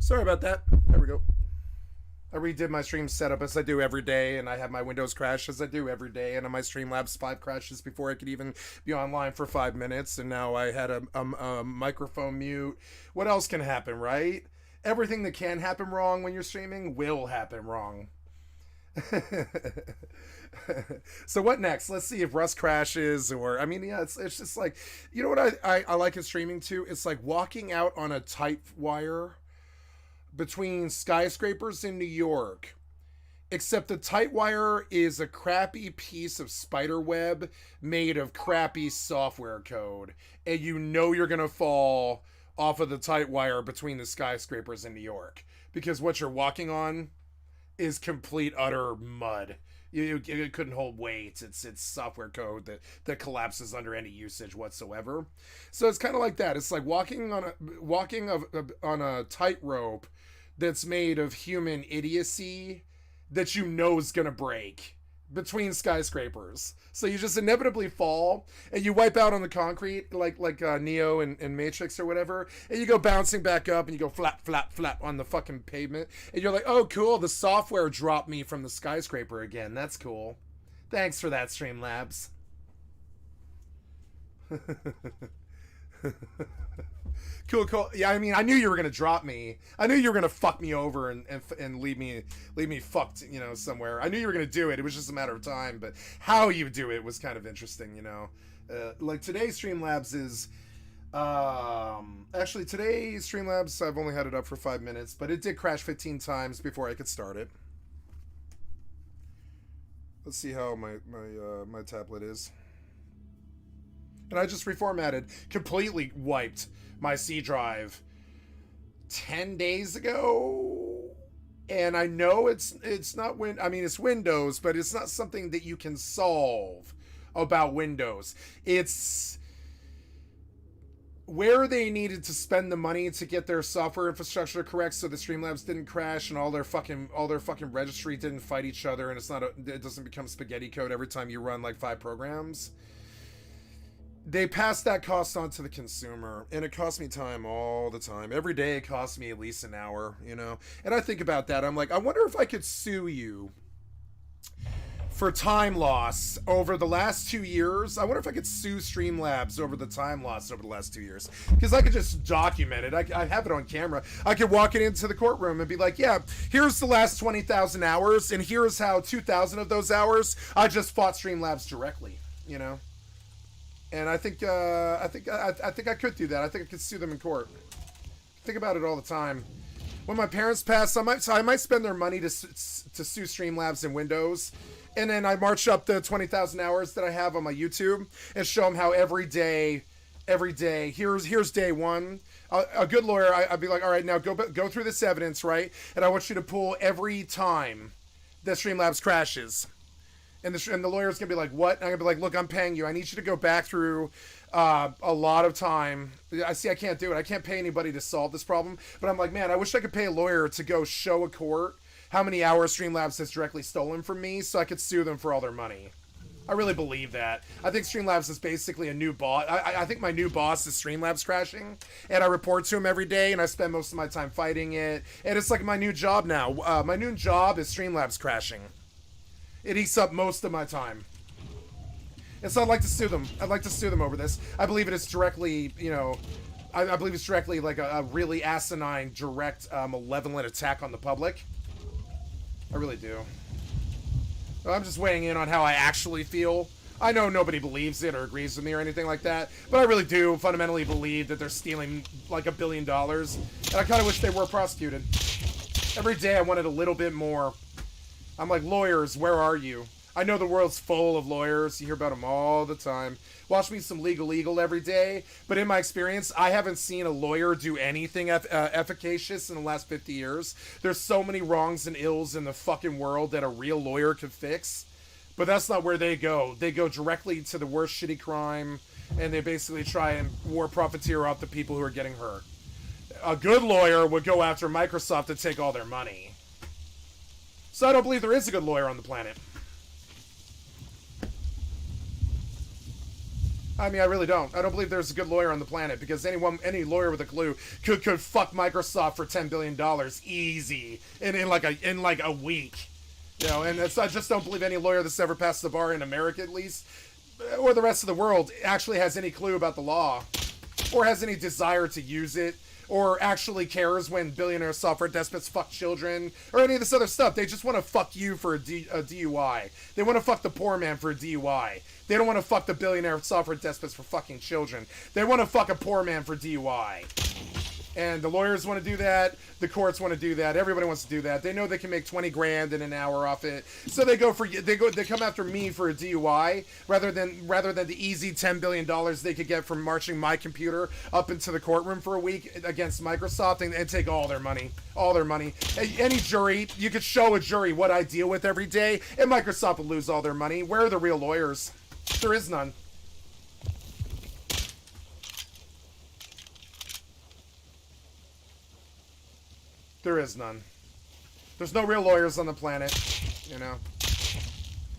Sorry about that. There we go. I redid my stream setup as I do every day, and I have my Windows crash as I do every day, and on my Streamlabs 5 crashes before I could even be online for 5 minutes, and now I had a microphone mute. What else can happen, right? Everything that can happen wrong when you're streaming will happen wrong. So what next? Let's see if Rust crashes, or I mean, yeah, it's just like, you know what I like in streaming too? It's like walking out on a tight wire between skyscrapers in New York. Except the tight wire is a crappy piece of spider web made of crappy software code, and you know you're gonna fall off of the tight wire between the skyscrapers in New York because what you're walking on is complete utter mud. It couldn't hold weight. It's software code that collapses under any usage whatsoever. So it's kind of like that. It's like walking on a tightrope that's made of human idiocy that you know is gonna break between skyscrapers. So you just inevitably fall and you wipe out on the concrete like Neo and Matrix or whatever, and you go bouncing back up and you go flap, flap, flap on the fucking pavement, and you're like, oh cool, the software dropped me from the skyscraper again. That's cool. Thanks for that, Streamlabs. Cool. Yeah, I mean, I knew you were gonna drop me. I knew you were gonna fuck me over and leave me fucked, somewhere. I knew you were gonna do it. It was just a matter of time. But how you do it was kind of interesting, Like today's Streamlabs is, actually today's Streamlabs I've only had it up for 5 minutes, but it did crash 15 times before I could start it. Let's see how my tablet is. And I just reformatted, completely wiped my C drive 10 days ago. And I know it's not it's Windows, but it's not something that you can solve about Windows. It's where they needed to spend the money to get their software infrastructure correct so the Streamlabs didn't crash and all their fucking registry didn't fight each other, and it doesn't become spaghetti code every time you run like 5 programs. They pass that cost on to the consumer, and it costs me time all the time. Every day it costs me at least an hour, And I think about that. I'm like, I wonder if I could sue you for time loss over the last 2 years. I wonder if I could sue Streamlabs over the time loss over the last 2 years. Because I could just document it. I have it on camera. I could walk it into the courtroom and be like, yeah, here's the last 20,000 hours, and here's how 2,000 of those hours I just fought Streamlabs directly, And I think I could do that. I think I could sue them in court. Think about it all the time. When my parents pass, I might spend their money to sue Streamlabs and Windows, and then I march up the 20,000 hours that I have on my YouTube and show them how every day, here's day one. A good lawyer, I'd be like, all right, now go through this evidence, right? And I want you to pull every time that Streamlabs crashes. And the lawyer's going to be like, what? And I'm going to be like, look, I'm paying you. I need you to go back through a lot of time. I can't do it. I can't pay anybody to solve this problem. But I'm like, man, I wish I could pay a lawyer to go show a court how many hours Streamlabs has directly stolen from me so I could sue them for all their money. I really believe that. I think Streamlabs is basically a new boss. I think my new boss is Streamlabs crashing, and I report to him every day, and I spend most of my time fighting it. And it's like my new job now. My new job is Streamlabs crashing. It eats up most of my time. And so I'd like to sue them. I'd like to sue them over this. I believe it is directly, I believe it's directly like a really asinine, direct, malevolent attack on the public. I really do. I'm just weighing in on how I actually feel. I know nobody believes it or agrees with me or anything like that, but I really do fundamentally believe that they're stealing like $1 billion. And I kind of wish they were prosecuted. Every day I wanted a little bit more. I'm like, lawyers, where are you? I know the world's full of lawyers. You hear about them all the time. Watch me some legal every day. But in my experience, I haven't seen a lawyer do anything efficacious in the last 50 years. There's so many wrongs and ills in the fucking world that a real lawyer could fix. But that's not where they go. They go directly to the worst shitty crime, and they basically try and war profiteer off the people who are getting hurt. A good lawyer would go after Microsoft to take all their money. So I don't believe there is a good lawyer on the planet. I mean, I really don't. I don't believe there's a good lawyer on the planet because any lawyer with a clue could fuck Microsoft for $10 billion easy in like a week. You know, and I just don't believe any lawyer that's ever passed the bar in America, at least, or the rest of the world, actually has any clue about the law, or has any desire to use it, or actually cares when billionaire software despots fuck children, or any of this other stuff. They just want to fuck you for a DUI. They want to fuck the poor man for a DUI. They don't want to fuck the billionaire software despots for fucking children. They want to fuck a poor man for DUI. And the lawyers want to do that. The courts want to do that. Everybody wants to do that. They know they can make 20 grand in an hour off it. So they come after me for a DUI rather than the easy $10 billion they could get from marching my computer up into the courtroom for a week against Microsoft and take all their money. All their money. Any jury, you could show a jury what I deal with every day, and Microsoft would lose all their money. Where are the real lawyers? There is none. There is none. There's no real lawyers on the planet, you know.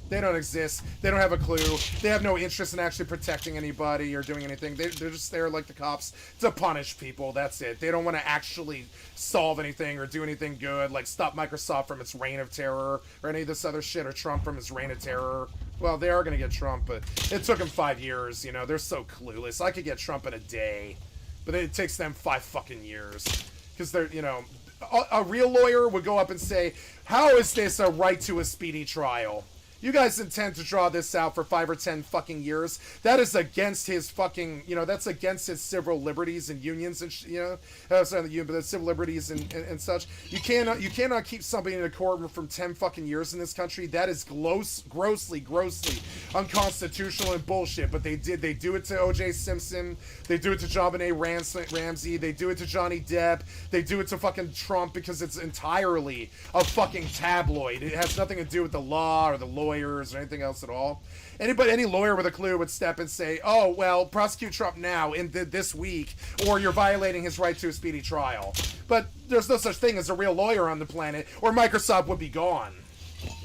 They don't exist. They don't have a clue. They have no interest in actually protecting anybody or doing anything. They're just there like the cops to punish people. That's it. They don't want to actually solve anything or do anything good, like stop Microsoft from its reign of terror or any of this other shit, or Trump from his reign of terror. Well, they are going to get Trump, but it took them 5 years, you know. They're so clueless. I could get Trump in a day, but it takes them 5 fucking years because they're, you know... A real lawyer would go up and say, how is this a right to a speedy trial? You guys intend to draw this out for 5 or 10 fucking years. That is against his fucking, you know, that's against his civil liberties and unions and, you know, sorry, but the civil liberties and such. You cannot keep somebody in a courtroom from 10 fucking years in this country. That is grossly unconstitutional and bullshit. But they do it to O.J. Simpson. They do it to JonBenet Ramsey. They do it to Johnny Depp. They do it to fucking Trump because it's entirely a fucking tabloid. It has nothing to do with the law or the lawyers or anything else at all. Any lawyer with a clue would step and say, oh, well, prosecute Trump now in this week, or you're violating his right to a speedy trial. But there's no such thing as a real lawyer on the planet, or Microsoft would be gone.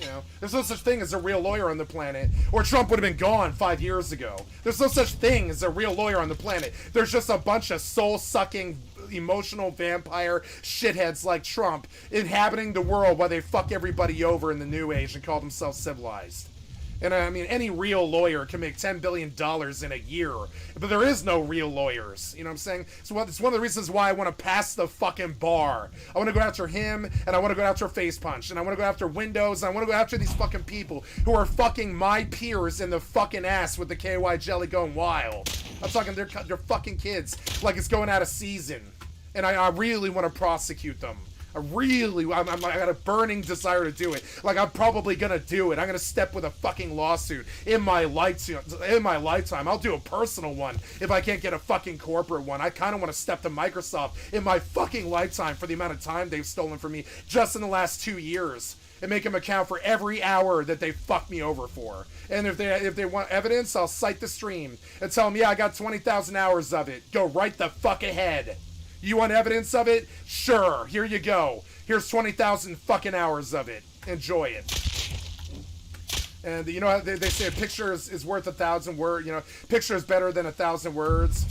You know, there's no such thing as a real lawyer on the planet, or Trump would have been gone 5 years ago. There's no such thing as a real lawyer on the planet. There's just a bunch of soul-sucking, emotional vampire shitheads like Trump inhabiting the world while they fuck everybody over in the new age and call themselves civilized. And I mean, any real lawyer can make $10 billion in a year, but there is no real lawyers. You know what I'm saying? So it's one of the reasons why I want to pass the fucking bar. I want to go after him, and I want to go after Face Punch, and I want to go after Windows, and I want to go after these fucking people who are fucking my peers in the fucking ass with the KY jelly going wild. I'm talking they're fucking kids like it's going out of season, and I really want to prosecute them. I got a burning desire to do it. Like, I'm probably gonna do it. I'm gonna step with a fucking lawsuit in my lifetime. I'll do a personal one if I can't get a fucking corporate one. I kind of want to step to Microsoft in my fucking lifetime for the amount of time they've stolen from me just in the last 2 years, and make them account for every hour that they fucked me over for. And if they want evidence, I'll cite the stream and tell them, yeah, I got 20,000 hours of it. Go right the fuck ahead. You want evidence of it? Sure. Here you go. Here's 20,000 fucking hours of it. Enjoy it. And you know how they say a picture is worth 1,000 words. You know, picture is better than 1,000 words.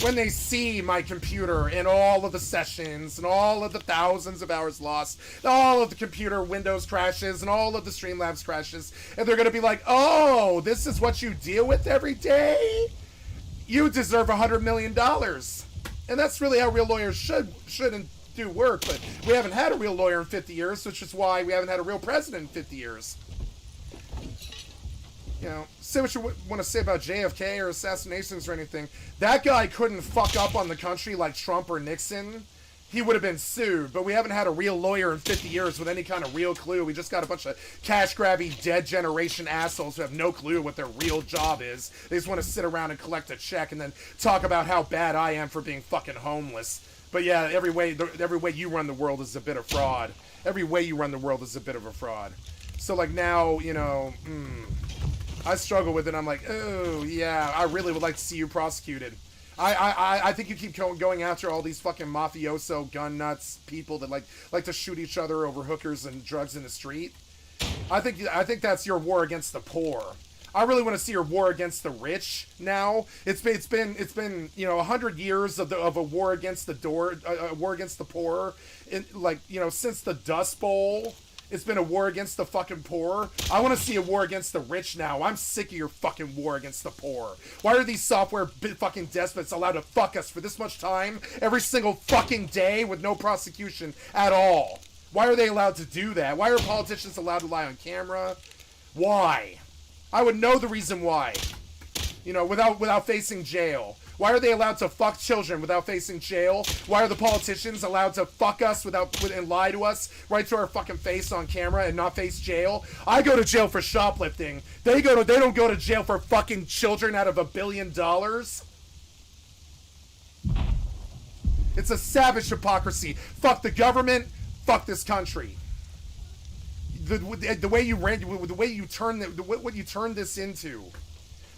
When they see my computer and all of the sessions and all of the thousands of hours lost, all of the computer Windows crashes and all of the Streamlabs crashes, and they're going to be like, oh, this is what you deal with every day? You deserve $100 million. And that's really how real lawyers shouldn't do work, but we haven't had a real lawyer in 50 years, which is why we haven't had a real president in 50 years. You know, say what you want to say about JFK or assassinations or anything. That guy couldn't fuck up on the country like Trump or Nixon. He would have been sued, but we haven't had a real lawyer in 50 years with any kind of real clue. We just got a bunch of cash-grabby, dead generation assholes who have no clue what their real job is. They just want to sit around and collect a check and then talk about how bad I am for being fucking homeless. But yeah, every way you run the world is a bit of fraud. Every way you run the world is a bit of a fraud. So like now, you know, I struggle with it. I'm like, oh yeah, I really would like to see you prosecuted. I think you keep going after all these fucking mafioso, gun nuts people that like to shoot each other over hookers and drugs in the street. I think that's your war against the poor. I really want to see a war against the rich now. It's been 100 years of a war against a war against the poor. Since the Dust Bowl, it's been a war against the fucking poor. I want to see a war against the rich now. I'm sick of your fucking war against the poor. Why are these software fucking despots allowed to fuck us for this much time every single fucking day with no prosecution at all? Why are they allowed to do that? Why are politicians allowed to lie on camera? Why? I would know the reason why. Without facing jail. Why are they allowed to fuck children without facing jail? Why are the politicians allowed to fuck us and lie to us right to our fucking face on camera and not face jail? I go to jail for shoplifting. They don't go to jail for fucking children out of $1 billion. It's a savage hypocrisy. Fuck the government. Fuck this country. The way you turn this into.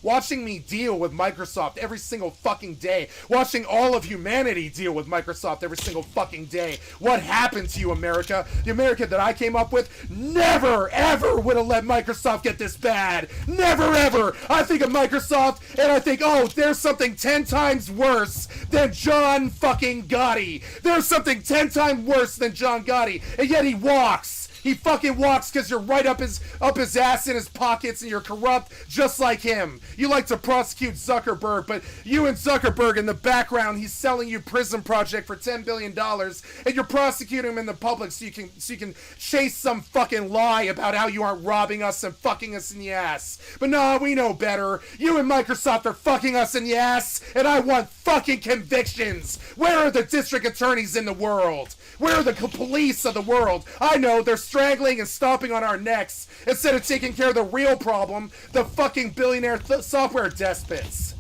Watching me deal with Microsoft every single fucking day. Watching all of humanity deal with Microsoft every single fucking day. What happened to you, America? The America that I came up with never, ever would have let Microsoft get this bad. Never, ever. I think of Microsoft and I think, oh, there's something 10 times worse than John fucking Gotti. There's something 10 times worse than John Gotti. And yet he walks. He fucking walks because you're right up his ass in his pockets and you're corrupt just like him. You like to prosecute Zuckerberg, but you and Zuckerberg in the background, he's selling you Prison Project for $10 billion and you're prosecuting him in the public so you can chase some fucking lie about how you aren't robbing us and fucking us in the ass. But no, we know better. You and Microsoft are fucking us in the ass and I want fucking convictions. Where are the district attorneys in the world? Where are the police of the world? I know, they're strangling and stomping on our necks instead of taking care of the real problem, the fucking billionaire software despots.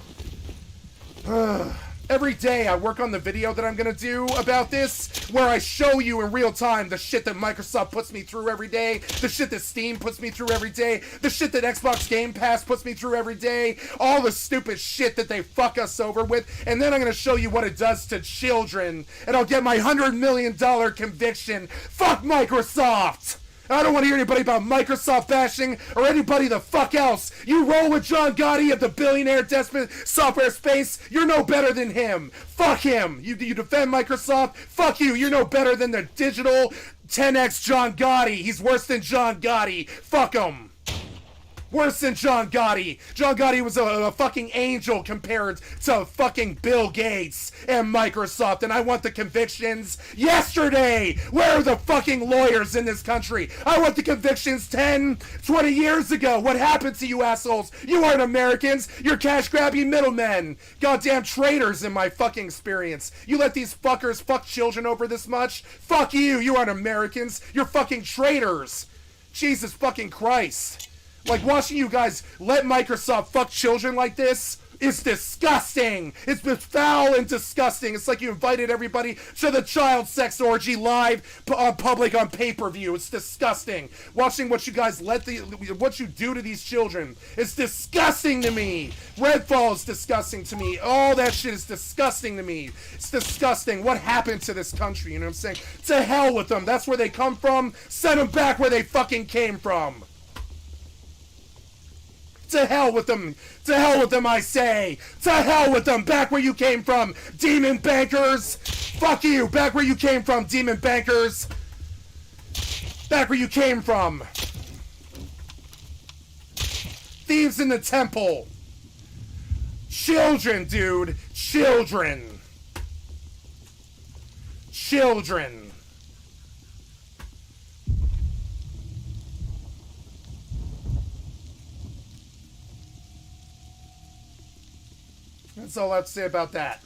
Every day I work on the video that I'm gonna do about this, where I show you in real time the shit that Microsoft puts me through every day, the shit that Steam puts me through every day, the shit that Xbox Game Pass puts me through every day, all the stupid shit that they fuck us over with, and then I'm gonna show you what it does to children, and I'll get my $100 million conviction. Fuck Microsoft! I don't want to hear anybody about Microsoft bashing or anybody the fuck else. You roll with John Gotti of the billionaire despot software space, you're no better than him. Fuck him. You defend Microsoft? Fuck you. You're no better than the digital 10x John Gotti. He's worse than John Gotti. Fuck him. Worse than John Gotti. John Gotti was a fucking angel compared to fucking Bill Gates and Microsoft, and I want the convictions yesterday. Where are the fucking lawyers in this country? I want the convictions 10, 20 years ago. What happened to you assholes? You aren't Americans. You're cash-grabbing middlemen. Goddamn traitors in my fucking experience. You let these fuckers fuck children over this much? Fuck you. You aren't Americans. You're fucking traitors. Jesus fucking Christ. Like, watching you guys let Microsoft fuck children like this is disgusting. It's foul and disgusting. It's like you invited everybody to the child sex orgy live on public on pay-per-view. It's disgusting. Watching what you guys what you do to these children is disgusting to me. Redfall is disgusting to me. All that shit is disgusting to me. It's disgusting. What happened to this country? You know what I'm saying? To hell with them. That's where they come from. Send them back where they fucking came from. To hell with them! To hell with them, I say! To hell with them! Back where you came from, demon bankers! Fuck you! Back where you came from, demon bankers! Back where you came from! Thieves in the temple! Children, dude! Children! Children! That's all I have to say about that.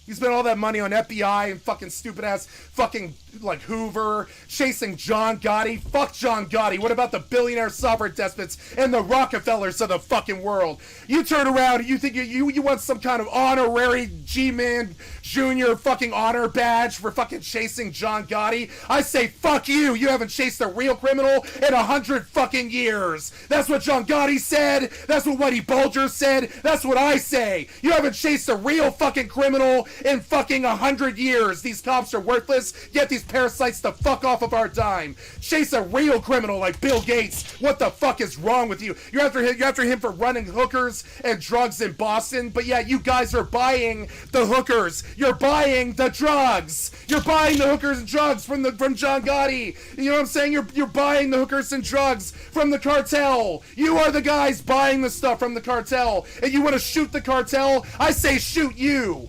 You spent all that money on FBI and fucking stupid ass fucking like Hoover, chasing John Gotti. Fuck John Gotti. What about the billionaire sovereign despots and the Rockefellers of the fucking world? You turn around and you think you want some kind of honorary G-Man Junior fucking honor badge for fucking chasing John Gotti? I say fuck you. You haven't chased a real criminal in 100 fucking years. That's what John Gotti said. That's what Whitey Bulger said. That's what I say. You haven't chased a real fucking criminal in fucking 100 years. These cops are worthless. Get these parasites the fuck off of our dime. Chase a real criminal like Bill Gates. What the fuck is wrong with you? You're after him for running hookers and drugs in Boston, but yeah, you guys are buying the hookers. You're buying the drugs. You're buying the hookers and drugs from John Gotti. You know what I'm saying? You're buying the hookers and drugs from the cartel. You are the guys buying the stuff from the cartel. And you want to shoot the cartel? I say shoot you.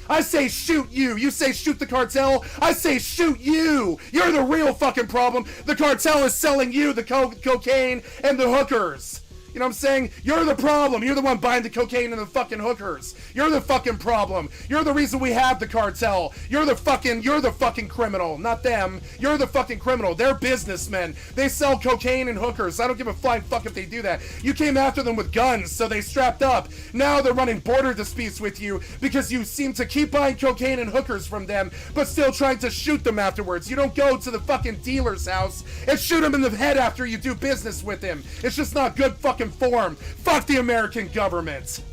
I say shoot you. You say shoot the cartel. I say shoot you. You're the real fucking problem. The cartel is selling you the cocaine and the hookers. You know what I'm saying? You're the problem. You're the one buying the cocaine and the fucking hookers. You're the fucking problem. You're the reason we have the cartel. You're the fucking criminal, not them. You're the fucking criminal. They're businessmen. They sell cocaine and hookers. I don't give a flying fuck if they do that. You came after them with guns, so they strapped up. Now they're running border disputes with you because you seem to keep buying cocaine and hookers from them, but still trying to shoot them afterwards. You don't go to the fucking dealer's house and shoot him in the head after you do business with him. It's just not good fucking form. Fuck the American government.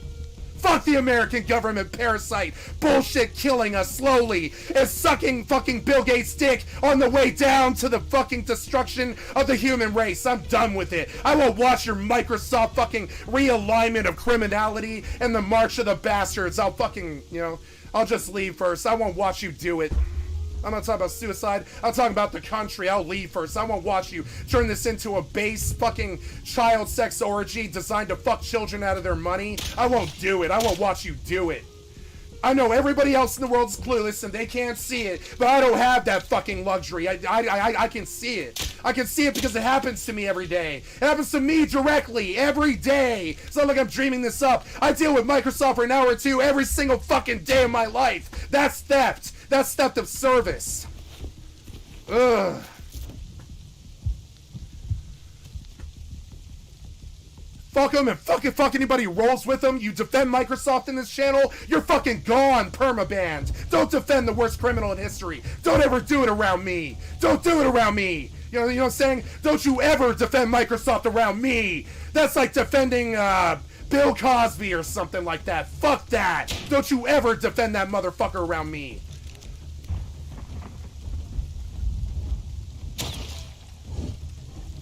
Fuck the American government parasite. Bullshit killing us slowly. And sucking fucking Bill Gates' dick on the way down to the fucking destruction of the human race. I'm done with it. I will watch your Microsoft fucking realignment of criminality and the march of the bastards. I'll fucking, I'll just leave first. I won't watch you do it. I'm not talking about suicide. I'm talking about the country. I'll leave first. I won't watch you turn this into a base fucking child sex orgy designed to fuck children out of their money. I won't do it. I won't watch you do it. I know everybody else in the world is clueless and they can't see it, but I don't have that fucking luxury. I can see it. I can see it because it happens to me every day. It happens to me directly every day. It's not like I'm dreaming this up. I deal with Microsoft for an hour or two every single fucking day of my life. That's theft. That's theft of service. Ugh. Fuck them and fuck anybody who rolls with them. You defend Microsoft in this channel, you're fucking gone, permabanned. Don't defend the worst criminal in history. Don't ever do it around me. Don't do it around me. You know what I'm saying? Don't you ever defend Microsoft around me. That's like defending, Bill Cosby or something like that. Fuck that. Don't you ever defend that motherfucker around me.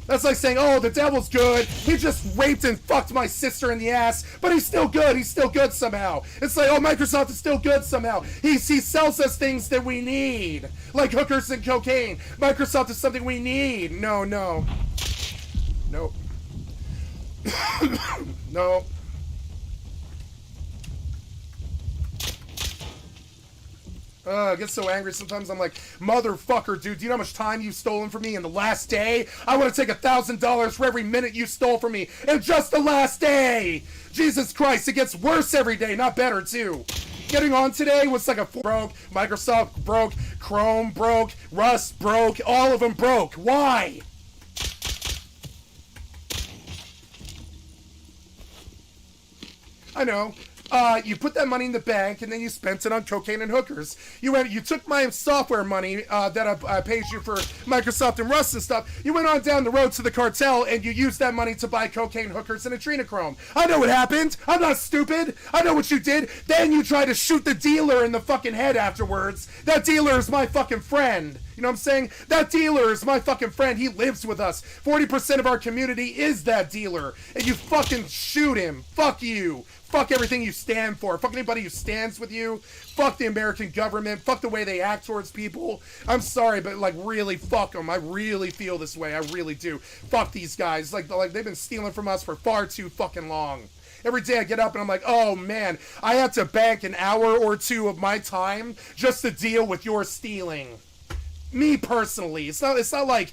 That's like saying, oh, the devil's good. He just raped and fucked my sister in the ass, but he's still good. He's still good somehow. It's like, oh, Microsoft is still good somehow. He sells us things that we need, like hookers and cocaine. Microsoft is something we need. No. Nope. No. I get so angry sometimes. I'm like, motherfucker, dude, do you know how much time you've stolen from me in the last day? I want to take $1,000 for every minute you stole from me in just the last day. Jesus Christ, it gets worse every day, not better, too. Getting on today was like a broke, Microsoft broke, Chrome broke, Rust broke, all of them broke. Why? I know. You put that money in the bank and then you spent it on cocaine and hookers. You took my software money that I paid you for Microsoft and Rust and stuff. You went on down the road to the cartel and you used that money to buy cocaine, hookers, and adrenochrome. I know what happened. I'm not stupid. I know what you did. Then you tried to shoot the dealer in the fucking head afterwards. That dealer is my fucking friend. You know what I'm saying? That dealer is my fucking friend. He lives with us. 40% of our community is that dealer. And you fucking shoot him. Fuck you. Fuck everything you stand for. Fuck anybody who stands with you. Fuck the American government. Fuck the way they act towards people. I'm sorry, but like really fuck them. I really feel this way. I really do. Fuck these guys. Like they've been stealing from us for far too fucking long. Every day I get up and I'm like, oh man, I have to bank an hour or two of my time just to deal with your stealing. Me personally, it's not like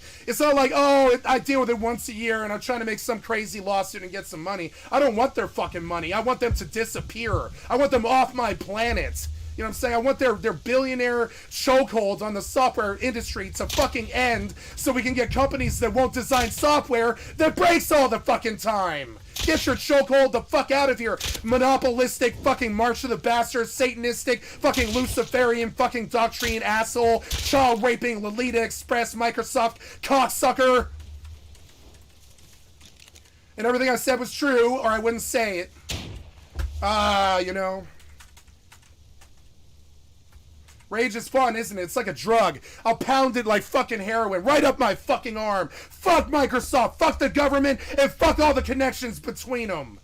oh, I deal with it once a year and I'm trying to make some crazy lawsuit and get some money. I don't want their fucking money. I want them to disappear. I want them off my planet. You know what I'm saying? I want their billionaire chokehold on the software industry to fucking end so we can get companies that won't design software that breaks all the fucking time. Get your chokehold the fuck out of here, monopolistic fucking March of the Bastards, satanistic fucking Luciferian fucking doctrine asshole, child raping Lolita Express Microsoft cocksucker. And everything I said was true, or I wouldn't say it. You know. Rage is fun, isn't it? It's like a drug. I'll pound it like fucking heroin right up my fucking arm. Fuck Microsoft, fuck the government, and fuck all the connections between them.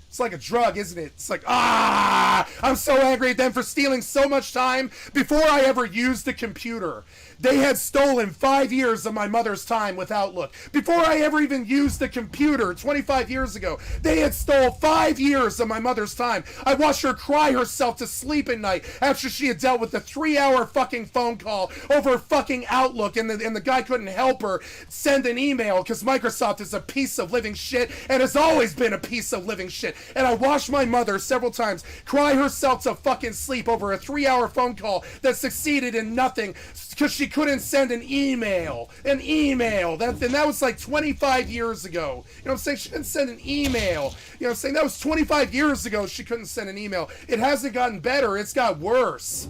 It's like a drug, isn't it? It's like, I'm so angry at them for stealing so much time before I ever used the computer. They had stolen 5 years of my mother's time with Outlook. Before I ever even used the computer 25 years ago, they had stole 5 years of my mother's time. I watched her cry herself to sleep at night after she had dealt with a 3-hour fucking phone call over fucking Outlook, and the guy couldn't help her send an email because Microsoft is a piece of living shit and has always been a piece of living shit. And I watched my mother several times cry herself to fucking sleep over a 3-hour phone call that succeeded in nothing because she couldn't send an email. That was like 25 years ago. You know what I'm saying? She couldn't send an email. You know what I'm saying? That was 25 years ago she couldn't send an email. It hasn't gotten better. It's got worse.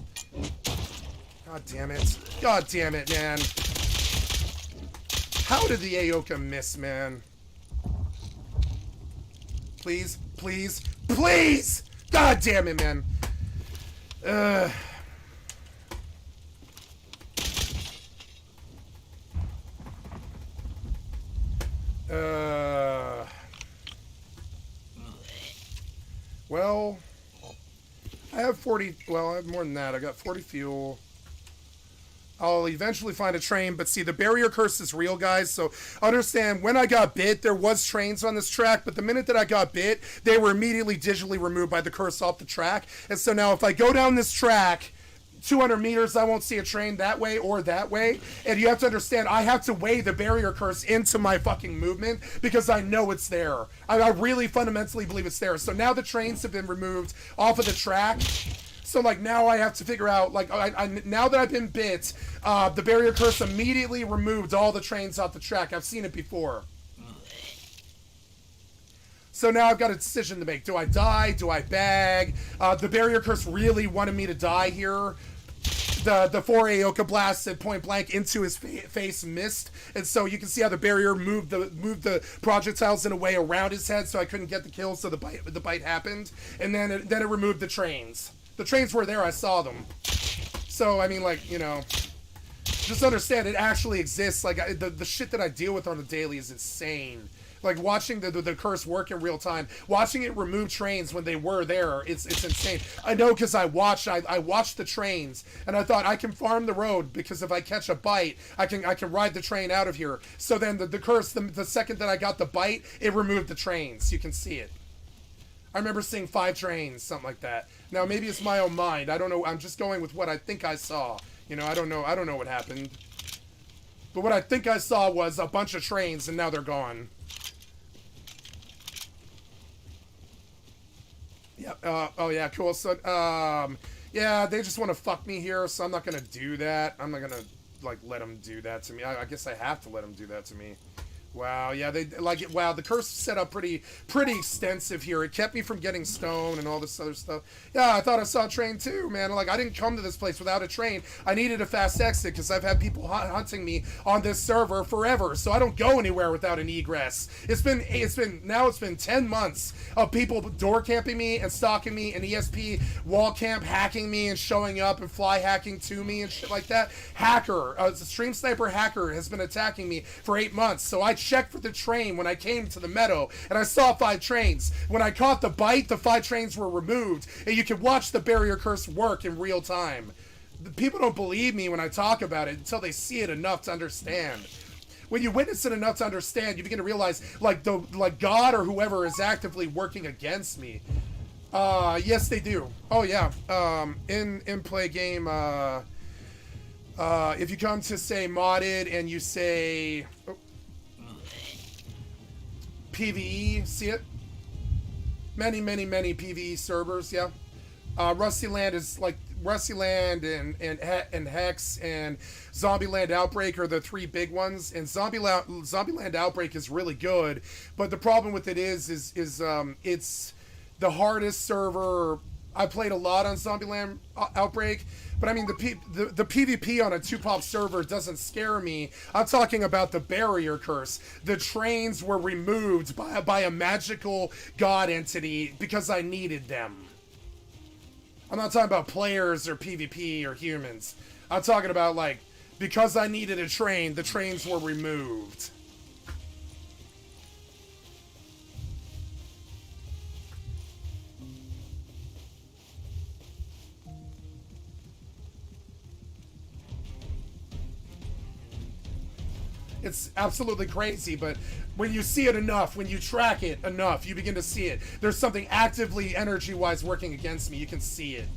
God damn it. God damn it, man. How did the Aoka miss, man? Please, please, please! God damn it, man. Well, I have 40, well, I have more than that. I got 40 fuel. I'll eventually find a train, but see, the barrier curse is real, guys, so understand, when I got bit, there was trains on this track, but the minute that I got bit, they were immediately digitally removed by the curse off the track, and so now if I go down this track 200 meters, I won't see a train that way or that way. And you have to understand, I have to weigh the barrier curse into my fucking movement because I know it's there. I really fundamentally believe it's there. So now the trains have been removed off of the track. So, like, now I have to figure out, like, now that I've been bit, the barrier curse immediately removed all the trains off the track. I've seen it before. So now I've got a decision to make. Do I die? Do I bag? The barrier curse really wanted me to die here. The 4 Aoka blasts at point blank into his face missed, and so you can see how the barrier moved the projectiles in a way around his head, so I couldn't get the kill. So the bite happened, and then it removed the trains. The trains were there. I saw them. So I mean, like, you know, just understand it actually exists. Like the shit that I deal with on a daily is insane. Like, watching the curse work in real time, watching it remove trains when they were there, it's insane. I know because I watched the trains, and I thought I can farm the road because if I catch a bite, I can ride the train out of here. So then the curse, the second that I got the bite, it removed the trains. You can see it. I remember seeing 5 trains, something like that. Now maybe it's my own mind. I don't know. I'm just going with what I think I saw. You know, I don't know what happened. But what I think I saw was a bunch of trains, and now they're gone. Yeah, oh yeah, cool. So, yeah, they just want to fuck me here, so I'm not gonna do that. I'm not gonna, like, let them do that to me. I guess I have to let them do that to me. Wow, yeah, wow, the curse is set up pretty extensive here. It kept me from getting stoned and all this other stuff. Yeah, I thought I saw a train too, man. Like, I didn't come to this place without a train. I needed a fast exit because I've had people hunting me on this server forever, so I don't go anywhere without an egress. It's been 10 months of people door camping me and stalking me, and ESP wall camp hacking me and showing up and fly hacking to me and shit like that. A stream sniper hacker has been attacking me for 8 months, so I checked for the train when I came to the meadow, and I saw 5 trains. When I caught the bite, the 5 trains were removed, and you can watch the barrier curse work in real time. People don't believe me when I talk about it until they see it enough to understand. When you witness it enough to understand, you begin to realize, like God or whoever is actively working against me. Yes, they do. Oh yeah. In play game, if you come to say modded and you say PvE, see it? Many PvE servers. Yeah. Rusty Land is like Rusty Land and Hex and Zombieland Outbreak are the three big ones. And Zombieland Outbreak is really good, but the problem with it is it's the hardest server. I played a lot on Zombieland Outbreak, but I mean the PvP on a 2-pop server doesn't scare me. I'm talking about the barrier curse. The trains were removed by a magical god entity because I needed them. I'm not talking about players or PvP or humans. I'm talking about, like, because I needed a train, the trains were removed. It's absolutely crazy, but when you see it enough, when you track it enough, you begin to see it. There's something actively, energy-wise, working against me. You can see it.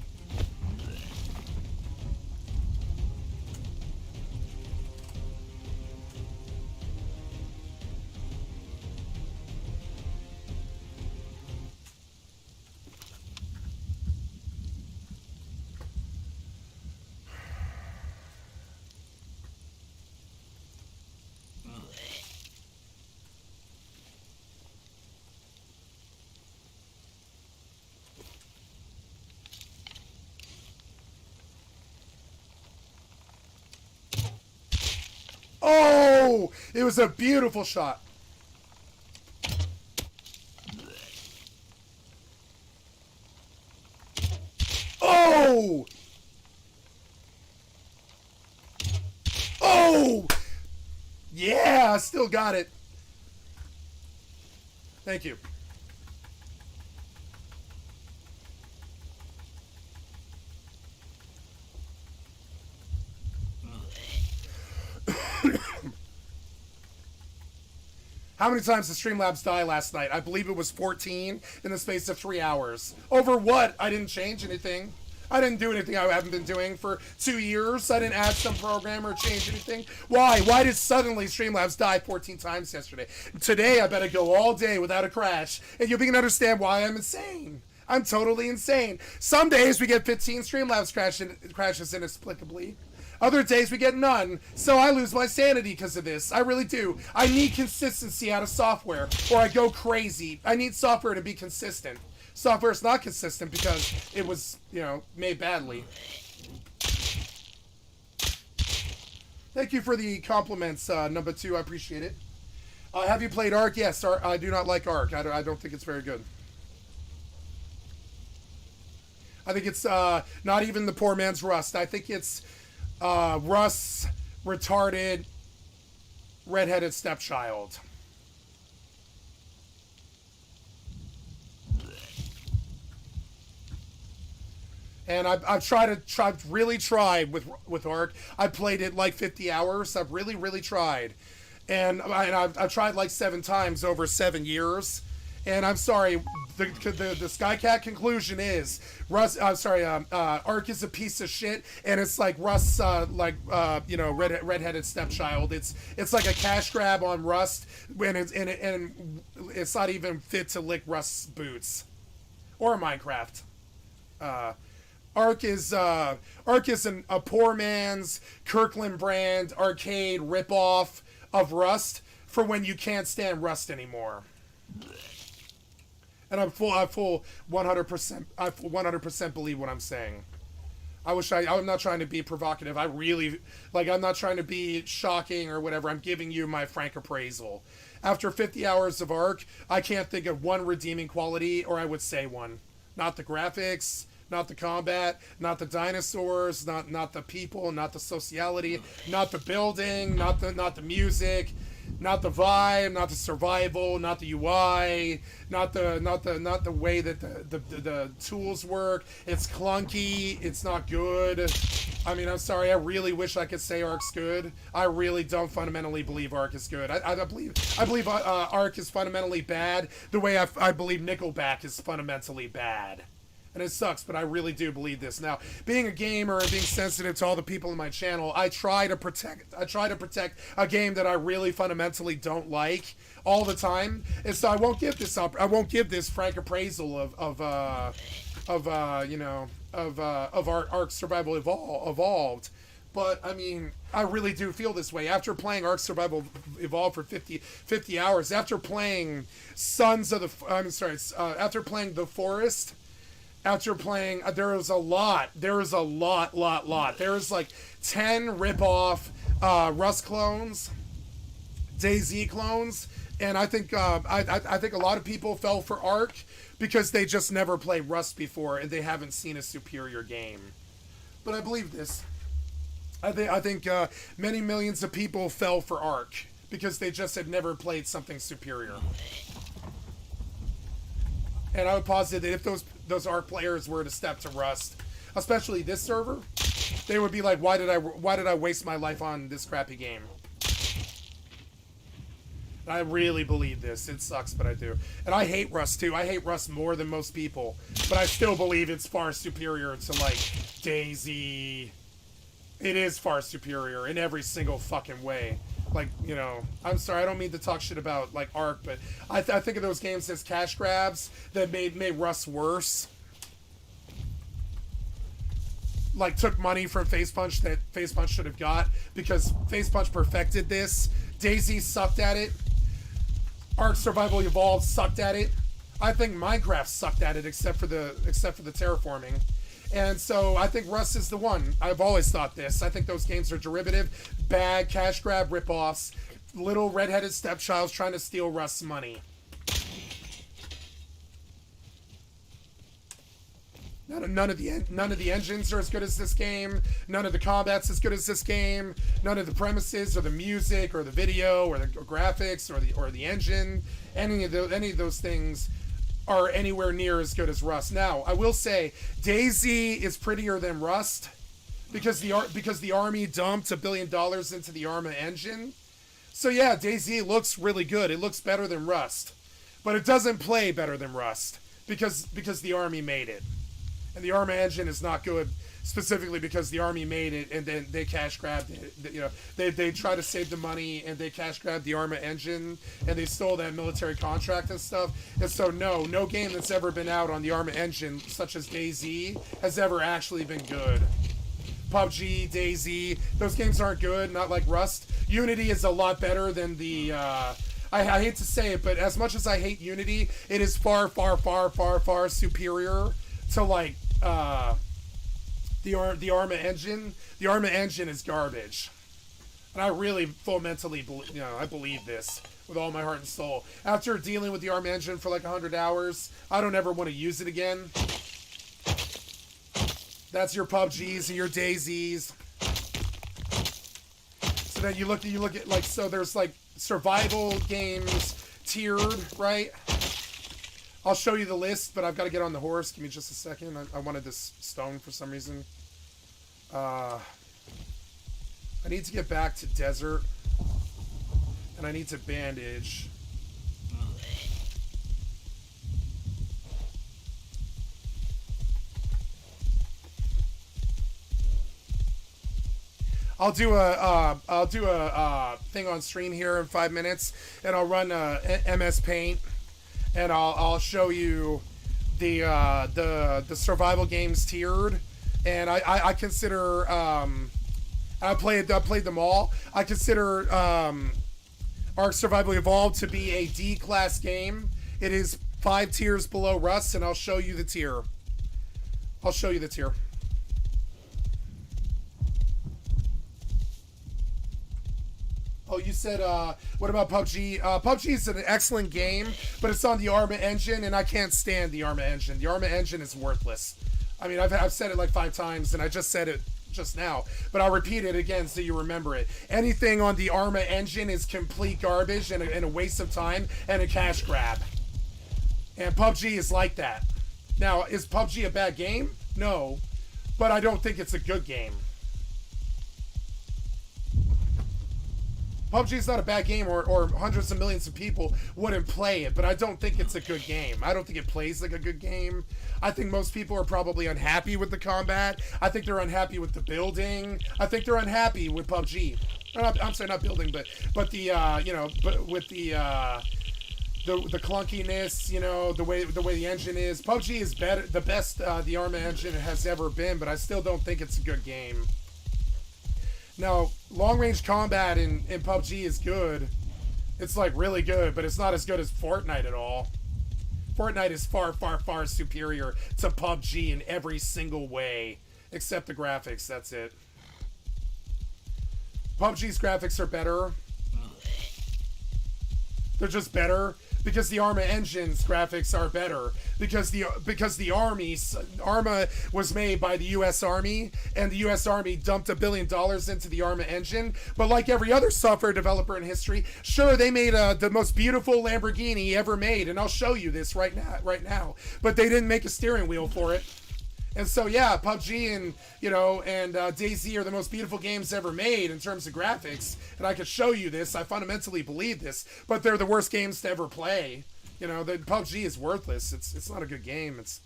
Oh, it was a beautiful shot. Oh! Oh! Yeah, I still got it. Thank you. How many times did Streamlabs die last night? I believe it was 14 in the space of 3 hours. Over what? I didn't change anything. I didn't do anything I haven't been doing for 2 years. I didn't add some program or change anything. Why? Why did suddenly Streamlabs die 14 times yesterday? Today, I better go all day without a crash, and you'll begin to understand why I'm insane. I'm totally insane. Some days we get 15 Streamlabs crashes inexplicably. Other days we get none, so I lose my sanity because of this. I really do. I need consistency out of software, or I go crazy. I need software to be consistent. Software is not consistent because it was, made badly. Thank you for the compliments, number 2. I appreciate it. Have you played Ark? Yes, I do not like Ark. I don't think it's very good. I think it's not even the poor man's Rust. I think it's Rust's retarded, redheaded stepchild. And I've really tried with Ark. I played it like 50 hours. I've really tried, and I've tried like 7 times over 7 years. And I'm sorry, the Skycat conclusion is Ark is a piece of shit, and it's like Rust's redheaded stepchild. It's like a cash grab on Rust, and it's not even fit to lick Rust's boots, or Minecraft. Ark is a poor man's Kirkland brand arcade ripoff of Rust for when you can't stand Rust anymore. And I'm full 100%. I 100% believe what I'm saying. I'm not trying to be provocative. I'm not trying to be shocking or whatever. I'm giving you my frank appraisal. After 50 hours of Ark, I can't think of one redeeming quality, or I would say one. Not the graphics, not the combat, not the dinosaurs, not the people, not the sociality, not the building, not the music, not the vibe, not the survival, not the UI, not the way that the tools work. It's clunky. It's not good. I mean, I'm sorry. I really wish I could say Ark's good. I really don't fundamentally believe Ark is good. I believe Ark is fundamentally bad. The way I believe Nickelback is fundamentally bad. And it sucks, but I really do believe this. Now, being a gamer and being sensitive to all the people in my channel, I try to protect a game that I really fundamentally don't like all the time. And so I won't give this up. I won't give this frank appraisal of Ark Survival Evolved. But, I mean, I really do feel this way. After playing Ark Survival Evolved for 50 hours, after playing after playing The Forest, after playing, there is a lot. There is like 10 rip-off Rust clones, DayZ clones, and I think I think a lot of people fell for Ark because they just never played Rust before and they haven't seen a superior game. But I believe this. I think many millions of people fell for Ark because they just had never played something superior. And I would posit that if those Ark players were to step to Rust, especially this server, they would be like, why did I waste my life on this crappy game? And I really believe this. It sucks, but I do. And I hate Rust too. I hate Rust more than most people, but I still believe it's far superior to like DayZ. It is far superior in every single fucking way. Like, you know, I'm sorry, I don't mean to talk shit about, like, Ark, but I think of those games as cash grabs that made Rust worse. Like, took money from Facepunch that Facepunch should have got, because Facepunch perfected this. DayZ sucked at it. Ark Survival Evolved sucked at it. I think Minecraft sucked at it, except for the terraforming. And so I think Rust is the one. I've always thought this. I think those games are derivative, bad cash grab ripoffs, little redheaded stepchilds trying to steal Rust's money. None of the engines are as good as this game. None of the combat's as good as this game. None of the premises or the music or the video or the graphics or the engine, any of those things are anywhere near as good as Rust. Now, I will say DayZ is prettier than Rust because the Army dumped $1 billion into the Arma engine. So yeah, DayZ looks really good. It looks better than Rust, but it doesn't play better than Rust because the Army made it, and the Arma engine is not good specifically because the Army made it and then they cash grabbed it. You know, they try to save the money and they cash grabbed the Arma engine and they stole that military contract and stuff. And so no game that's ever been out on the Arma engine, such as DayZ, has ever actually been good. PUBG, DayZ, those games aren't good, not like Rust. Unity is a lot better than the I hate to say it, but as much as I hate Unity, it is far superior to like the Arma engine. The Arma engine is garbage, and I really fundamentally I believe this with all my heart and soul. After dealing with the Arma engine for like 100 hours, I don't ever want to use it again. That's your PUBGs and your DayZs. So then you look at like, so there's like survival games tiered, right? I'll show you the list, but I've got to get on the horse. Give me just a second. I wanted this stone for some reason. I need to get back to desert, and I need to bandage. I'll do a thing on stream here in 5 minutes, and I'll run MS Paint, and I'll show you the survival games tiered, and I consider I played them all. I consider Ark Survival Evolved to be a D class game. It is 5 tiers below Rust, and I'll show you the tier. Oh, you said, what about PUBG? PUBG is an excellent game, but it's on the Arma engine, and I can't stand the Arma engine. The Arma engine is worthless. I mean, I've said it like 5 times, and I just said it just now, but I'll repeat it again so you remember it. Anything on the Arma engine is complete garbage and a waste of time and a cash grab. And PUBG is like that. Now, is PUBG a bad game? No, but I don't think it's a good game. PUBG's not a bad game, or hundreds of millions of people wouldn't play it, but I don't think it's a good game. I don't think it plays like a good game. I think most people are probably unhappy with the combat. I think they're unhappy with the building. I think they're unhappy with PUBG. I'm sorry, not building, but the but with the clunkiness, the way the engine is. PUBG is better, the best the Arma engine has ever been, but I still don't think it's a good game. Now, long-range combat in PUBG is good. It's like really good, but it's not as good as Fortnite at all. Fortnite is far, far, far superior to PUBG in every single way, except the graphics. That's it. PUBG's graphics are better. They're just better because the Arma engine's graphics are better, because the Arma was made by the U.S. Army, and the U.S. Army dumped $1 billion into the Arma engine. But like every other software developer in history, sure, they made the most beautiful Lamborghini ever made, and I'll show you this right now. But they didn't make a steering wheel for it. And so, yeah, PUBG and DayZ are the most beautiful games ever made in terms of graphics. And I could show you this. I fundamentally believe this. But they're the worst games to ever play. The PUBG is worthless. It's not a good game. It's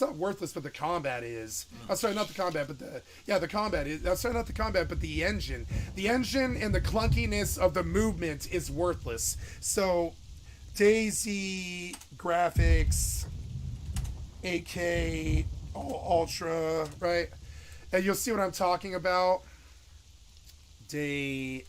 not worthless, but the combat is. I'm sorry, not the combat, but the combat is. I'm sorry, not the combat, but the engine. The engine and the clunkiness of the movement is worthless. So, DayZ graphics, 8K, Ultra, right? And you'll see what I'm talking about. DayZ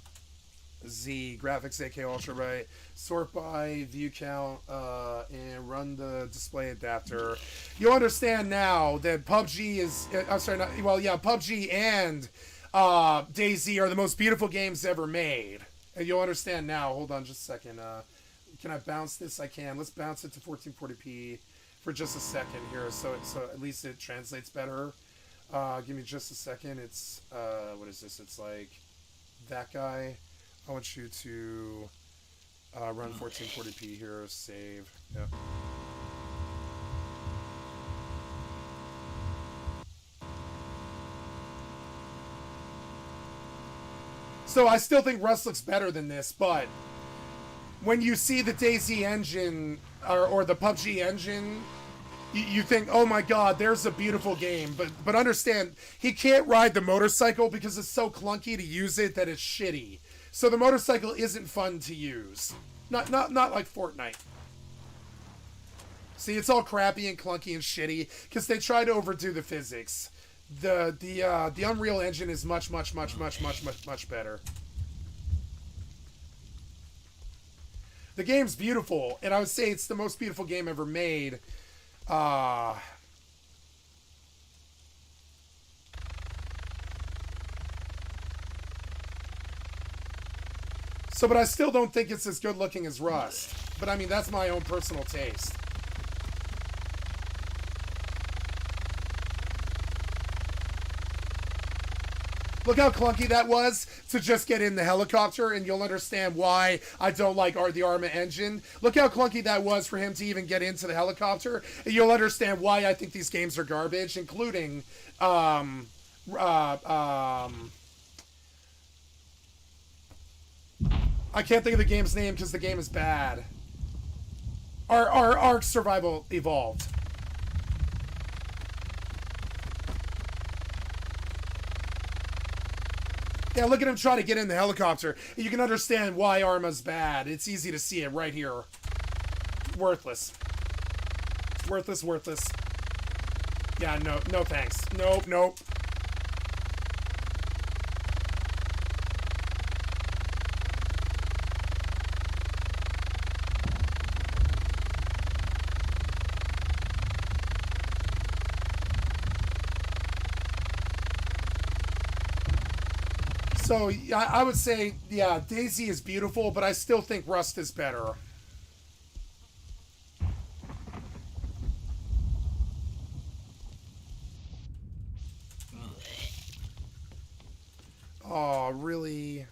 graphics, 8K Ultra, right? Sort by view count and run the display adapter. You'll understand now that PUBG is. PUBG and DayZ are the most beautiful games ever made, and you'll understand now. Hold on, just a second. Can I bounce this? I can. Let's bounce it to 1440p. For just a second here, so at least it translates better. Give me just a second. It's what is this? It's like that guy. I want you to run 1440p here. Save. Yeah. So I still think Rust looks better than this, but when you see the DayZ engine or the PUBG engine, you think, oh my god, there's a beautiful game. But understand, he can't ride the motorcycle because it's so clunky to use it that it's shitty. So the motorcycle isn't fun to use. Not like Fortnite. See, it's all crappy and clunky and shitty because they try to overdo the physics. The Unreal Engine is much better. The game's beautiful, and I would say it's the most beautiful game ever made. So, but I still don't think it's as good looking as Rust. But I mean, that's my own personal taste. Look how clunky that was to just get in the helicopter, and you'll understand why I don't like the Arma engine. Look how clunky that was for him to even get into the helicopter, and you'll understand why I think these games are garbage, including I can't think of the game's name because the game is bad. Ark Survival Evolved. Yeah, look at him trying to get in the helicopter. You can understand why Arma's bad. It's easy to see it right here. Worthless. Worthless. Yeah, no thanks. Nope. So, I would say, yeah, DayZ is beautiful, but I still think Rust is better. Oh, really?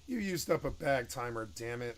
You used up a bag timer, damn it.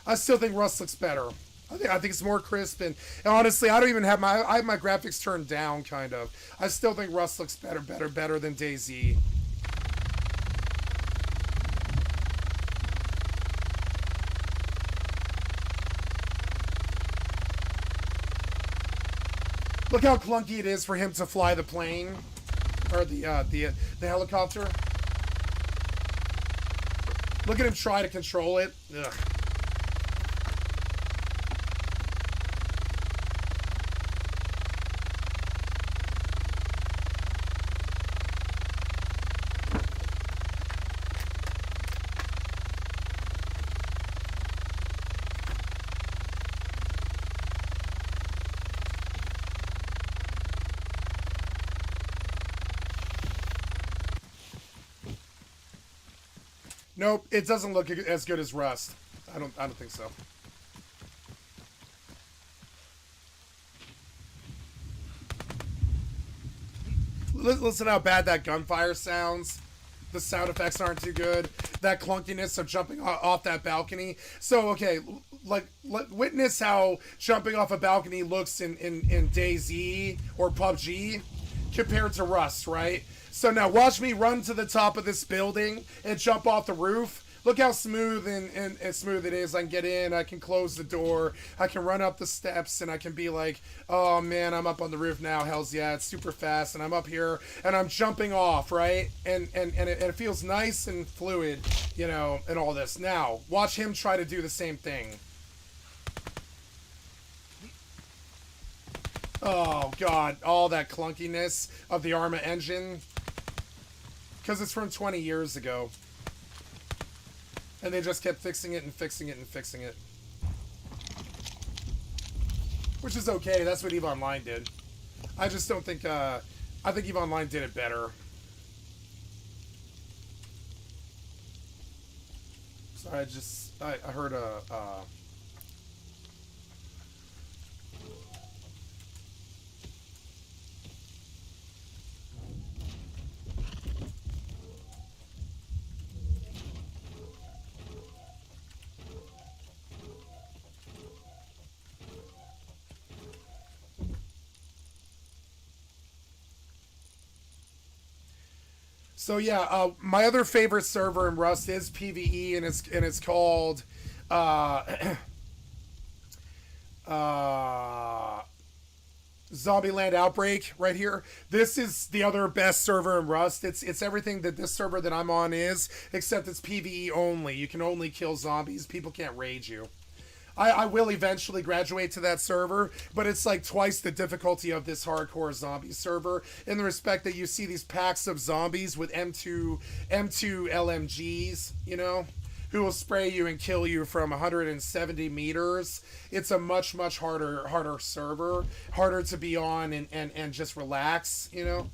I still think Rust looks better. I think it's more crisp, and honestly, I don't even have I have my graphics turned down, kind of. I still think Rust looks better than DayZ. Look how clunky it is for him to fly the plane, or the helicopter. Look at him try to control it. Ugh. Nope, it doesn't look as good as Rust. I don't think so. Listen how bad that gunfire sounds. The sound effects aren't too good. That clunkiness of jumping off that balcony. So, okay, like witness how jumping off a balcony looks in DayZ or PUBG compared to Rust, right? So now watch me run to the top of this building and jump off the roof. Look how smooth and smooth it is. I can get in, I can close the door, I can run up the steps, and I can be like, oh man, I'm up on the roof now, hells yeah, it's super fast, and I'm up here, and I'm jumping off, right? And it feels nice and fluid, you know, and all this. Now, watch him try to do the same thing. Oh god, all that clunkiness of the Arma engine. Because it's from 20 years ago. And they just kept fixing it and fixing it and fixing it. Which is okay, that's what EVE Online did. I just don't think, I think EVE Online did it better. Sorry, I heard a, So yeah, my other favorite server in Rust is PvE, and it's called uh, Zombieland Outbreak right here. This is the other best server in Rust. It's everything that this server that I'm on is, except it's PvE only. You can only kill zombies. People can't raid you. I will eventually graduate to that server, but it's like twice the difficulty of this hardcore zombie server, in the respect that you see these packs of zombies with M2 LMGs, you know, who will spray you and kill you from 170 meters. It's a much harder server, harder to be on and just relax, you know.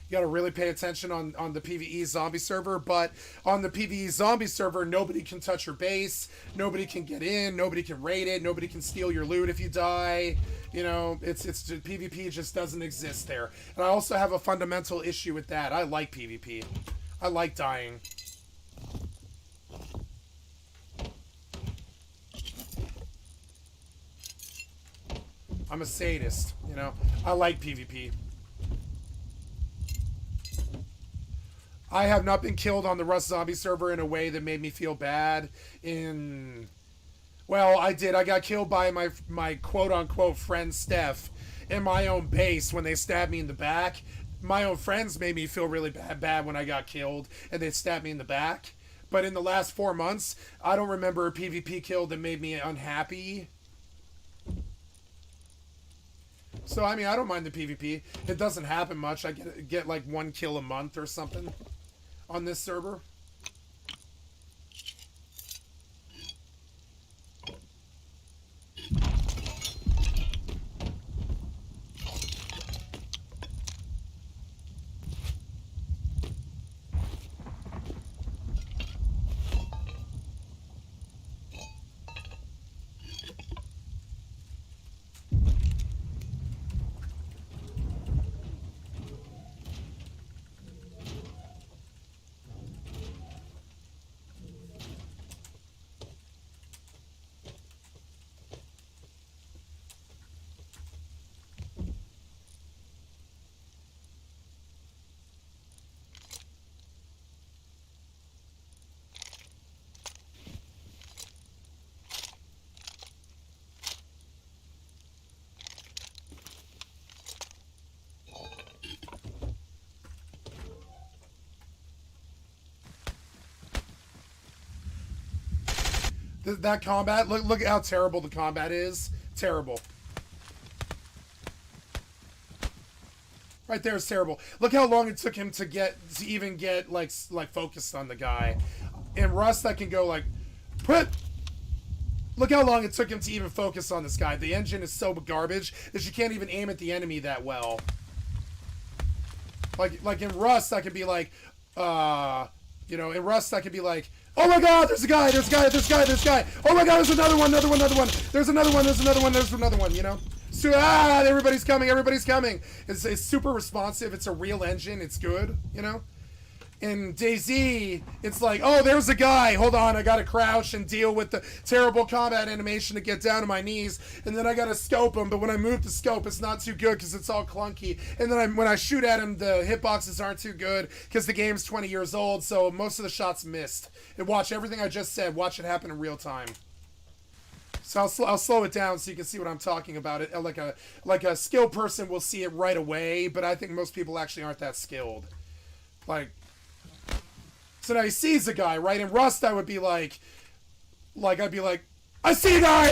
You got to really pay attention on the PvE zombie server, but on the PvE zombie server, nobody can touch your base, nobody can get in, nobody can raid it, nobody can steal your loot if you die. You know, it's PvP just doesn't exist there. And I also have a fundamental issue with that. I like PvP. I like dying. I'm a sadist, you know. I like PvP. I have not been killed on the Rust Zombie server in a way that made me feel bad in... Well, I did. I got killed by my quote-unquote friend Steph in my own base when they stabbed me in the back. My own friends made me feel really bad when I got killed, and they stabbed me in the back. But in the last 4 months, I don't remember a PvP kill that made me unhappy. So, I mean, I don't mind the PvP. It doesn't happen much. I get like 1 kill a month or something on this server. That combat, look at how terrible the combat is. Terrible. Right there is terrible. Look how long it took him to even get like focused on the guy. In Rust, I can go like, put. Look how long it took him to even focus on this guy. The engine is so garbage that you can't even aim at the enemy that well. Like in Rust, I can be like, you know, in Rust I could be like, oh my God, there's a guy, there's a guy, there's a guy, there's a guy. Oh my God, there's another one, another one, another one. There's another one, there's another one, there's another one. You know. So, everybody's coming, everybody's coming. It's super responsive. It's a real engine. It's good, you know? In DayZ, it's like, oh, there's a guy. Hold on, I gotta crouch and deal with the terrible combat animation to get down to my knees. And then I gotta scope him, but when I move the scope, it's not too good because it's all clunky. And then when I shoot at him, the hitboxes aren't too good because the game's 20 years old, so most of the shots missed. And watch everything I just said. Watch it happen in real time. So I'll slow it down so you can see what I'm talking about. It like a skilled person will see it right away, but I think most people actually aren't that skilled. Like, so now he sees a guy, right? In Rust, I would be like I'd be like, I see a guy!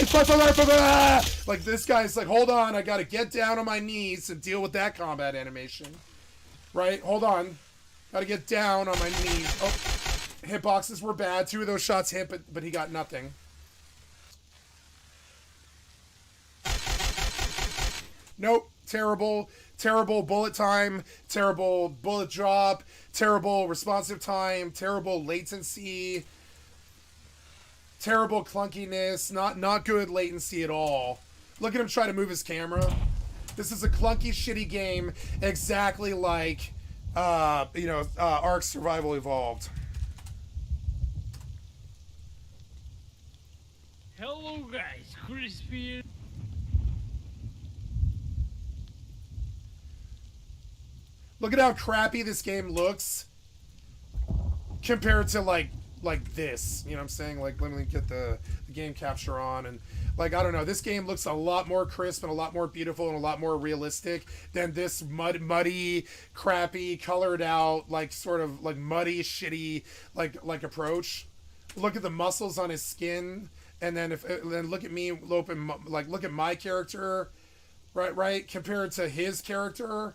Like, this guy's like, hold on, I gotta get down on my knees and deal with that combat animation. Right? Hold on. Gotta get down on my knees. Oh, hitboxes were bad. 2 of those shots hit, but he got nothing. Nope. Terrible. Terrible bullet time. Terrible bullet drop. Terrible responsive time. Terrible latency. Terrible clunkiness. Not good latency at all. Look at him try to move his camera. This is a clunky, shitty game, exactly like, Ark Survival Evolved. Hello guys, Crispy. Look at how crappy this game looks compared to like this. You know what I'm saying? Like, let me get the game capture on, and like, I don't know, this game looks a lot more crisp and a lot more beautiful and a lot more realistic than this muddy, crappy, colored out, like sort of like muddy, shitty like approach. Look at the muscles on his skin, and then then look at me, look at my character, right, compared to his character.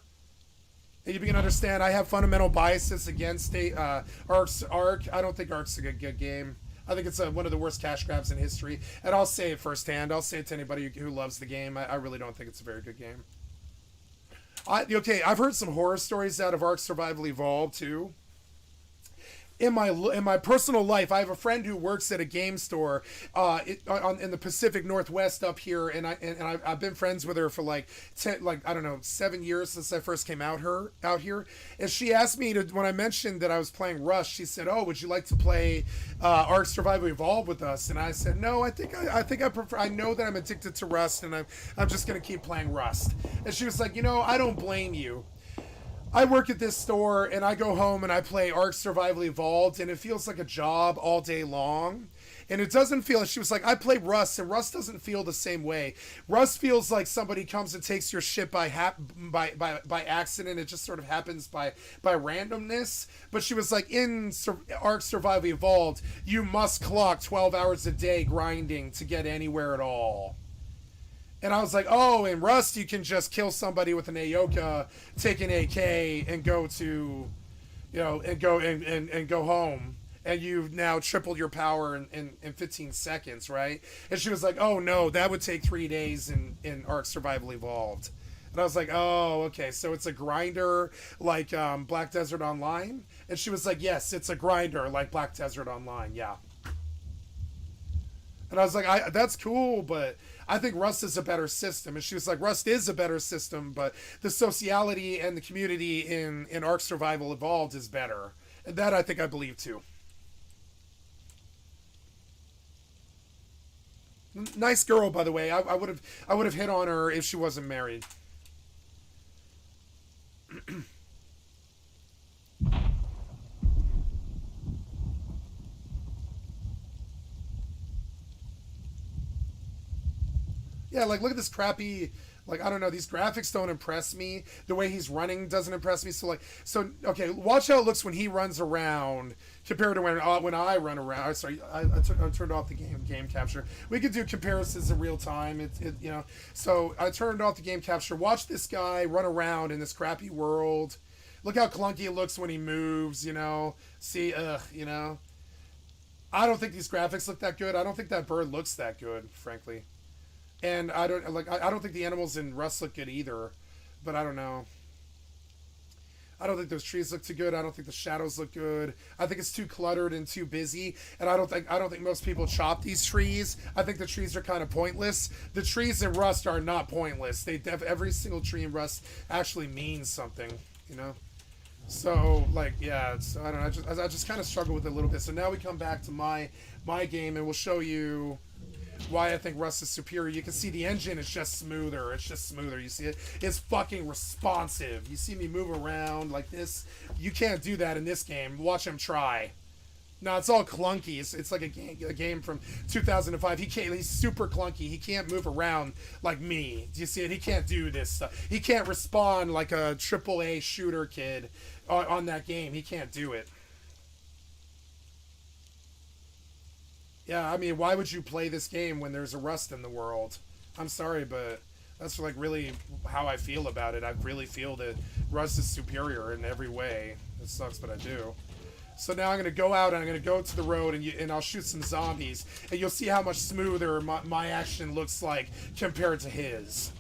And you begin to understand I have fundamental biases against Ark. I don't think Ark's a good game. I think it's one of the worst cash grabs in history. And I'll say it firsthand. I'll say it to anybody who loves the game. I really don't think it's a very good game. I've heard some horror stories out of Ark Survival Evolved, too. In my personal life, I have a friend who works at a game store in the Pacific Northwest up here, and I've been friends with her for like 7 years since I first came out here. And she asked me when I mentioned that I was playing Rust, she said, "Oh, would you like to play Ark Survival Evolved with us?" And I said, "No, I think I prefer. I know that I'm addicted to Rust, and I'm just gonna keep playing Rust." And she was like, "I don't blame you. I work at this store, and I go home and I play Ark Survival Evolved, and it feels like a job all day long. And it doesn't feel," she was like, "I play Rust, and Rust doesn't feel the same way. Rust feels like somebody comes and takes your shit by accident. It just sort of happens by randomness." But she was like, in Ark Survival Evolved, you must clock 12 hours a day grinding to get anywhere at all. And I was like, oh, in Rust, you can just kill somebody with an Aoka, take an AK, and go to, and go home. And you've now tripled your power in 15 seconds, right? And she was like, oh, no, that would take 3 days in Ark Survival Evolved. And I was like, oh, okay, so it's a grinder like Black Desert Online? And she was like, yes, it's a grinder like Black Desert Online, yeah. And I was like, that's cool, but I think Rust is a better system. And she was like, Rust is a better system, but the sociality and the community in Ark Survival Evolved is better. And that I think I believe too. Nice girl, by the way. I would have hit on her if she wasn't married. Yeah, like, look at this crappy Like, I don't know, these graphics don't impress me. The way he's running doesn't impress me. So okay, watch how it looks when he runs around compared to when I run around. Sorry, I turned off the game capture. We could do comparisons in real time. So I turned off the game capture. Watch this guy run around in this crappy world. Look how clunky it looks when he moves. See, I don't think these graphics look that good. I don't think that bird looks that good, frankly. And I don't think the animals in Rust look good either, but I don't know. I don't think those trees look too good. I don't think the shadows look good. I think it's too cluttered and too busy. And I don't think most people chop these trees. I think the trees are kind of pointless. The trees in Rust are not pointless. Every single tree in Rust actually means something, So I don't know. I just kind of struggle with it a little bit. So now we come back to my game, and we'll show you why I think Rust is superior. You can see the engine is just smoother. It's just smoother. You see it? It's fucking responsive. You see me move around like this? You can't do that in this game. Watch him try. No, it's all clunky. It's like a game from 2005. He's super clunky. He can't move around like me. Do you see it? He can't do this stuff. He can't respond like a AAA shooter kid on that game. He can't do it. Yeah, I mean, why would you play this game when there's a Rust in the world? I'm sorry, but that's like really how I feel about it. I really feel that Rust is superior in every way. It sucks, but I do. So now I'm going to go out and I'm going to go to the road and I'll shoot some zombies. And you'll see how much smoother my action looks like compared to his,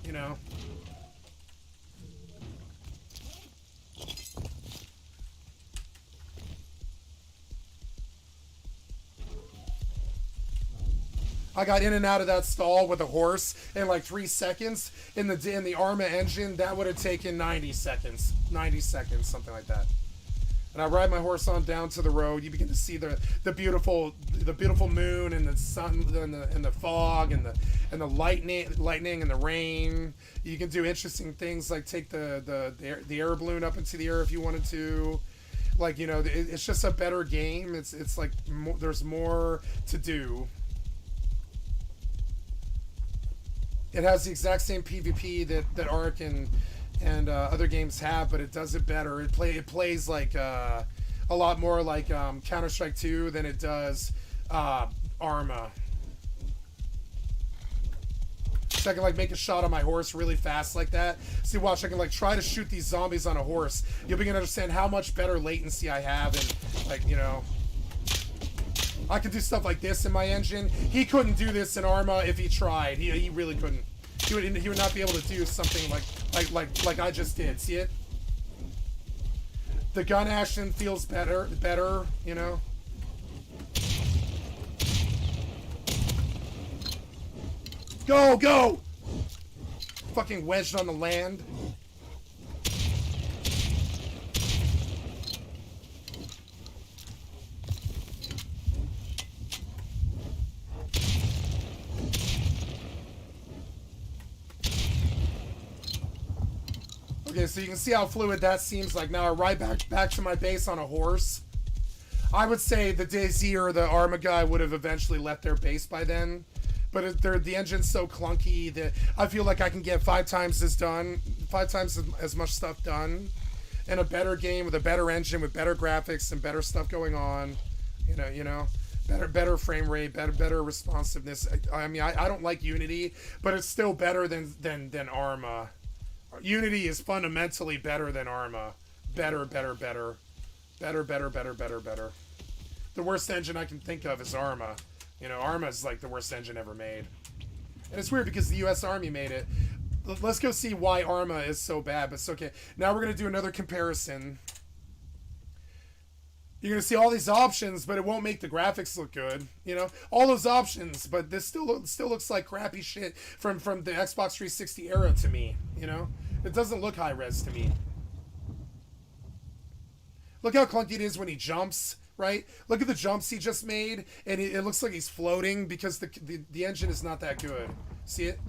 I got in and out of that stall with a horse in like 3 seconds. In the Arma engine, that would have taken 90 seconds. 90 seconds, something like that. And I ride my horse on down to the road. You begin to see the beautiful moon and the sun and the fog and the lightning and the rain. You can do interesting things like take the air balloon up into the air if you wanted to. It's just a better game. It's like there's more to do. It has the exact same PvP that Ark and other games have, but it does it better. It plays like a lot more like Counter-Strike 2 than it does Arma. So I can make a shot on my horse really fast like that. See, watch, I can try to shoot these zombies on a horse. You'll begin to understand how much better latency I have, and I could do stuff like this in my engine. He couldn't do this in Arma if he tried. He really couldn't. He would not be able to do something like I just did. See it? The gun action feels better. Go! Fucking wedged on the land. Okay, so you can see how fluid that seems like. Now I ride back to my base on a horse. I would say the DayZ or the Arma guy would have eventually left their base by then. But the engine's so clunky that I feel like I can get 5 times as much stuff done in a better game with a better engine, with better graphics and better stuff going on. Better frame rate, better responsiveness. I mean, I don't like Unity, but it's still better than Arma. Unity is fundamentally better than Arma. Better. The worst engine I can think of is Arma. Arma is like the worst engine ever made. And it's weird because the U.S. Army made it. Let's go see why Arma is so bad, but it's okay. Now we're going to do another comparison. You're going to see all these options, but it won't make the graphics look good. All those options, but this still looks like crappy shit from the Xbox 360 era to me. It doesn't look high res to me. Look how clunky it is when he jumps, right? Look at the jumps he just made, and it looks like he's floating because the engine is not that good. See it?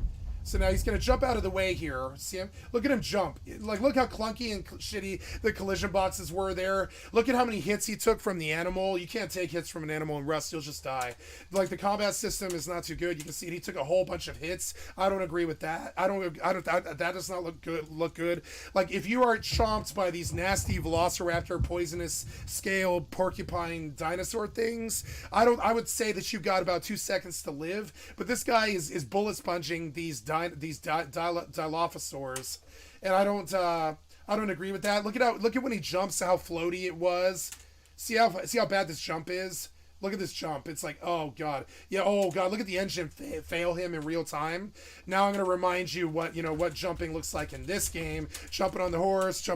So now he's gonna jump out of the way here. See him? Look at him jump. Like, look how clunky and shitty the collision boxes were there. Look at how many hits he took from the animal. You can't take hits from an animal in Rust; you'll just die. Like, the combat system is not too good. You can see it. He took a whole bunch of hits. I don't agree with that. That does not look good. Like, if you are chomped by these nasty Velociraptor, poisonous scale porcupine dinosaur things, I would say that you've got about 2 seconds to live. But this guy is bullet sponging these Dilophosaurs, and I don't agree with that. Look at when he jumps, how floaty it was. See how bad this jump is. Look at this jump. It's like, oh god, yeah, oh god. Look at the engine fail him in real time. Now I'm gonna remind you what jumping looks like in this game. Jumping on the horse.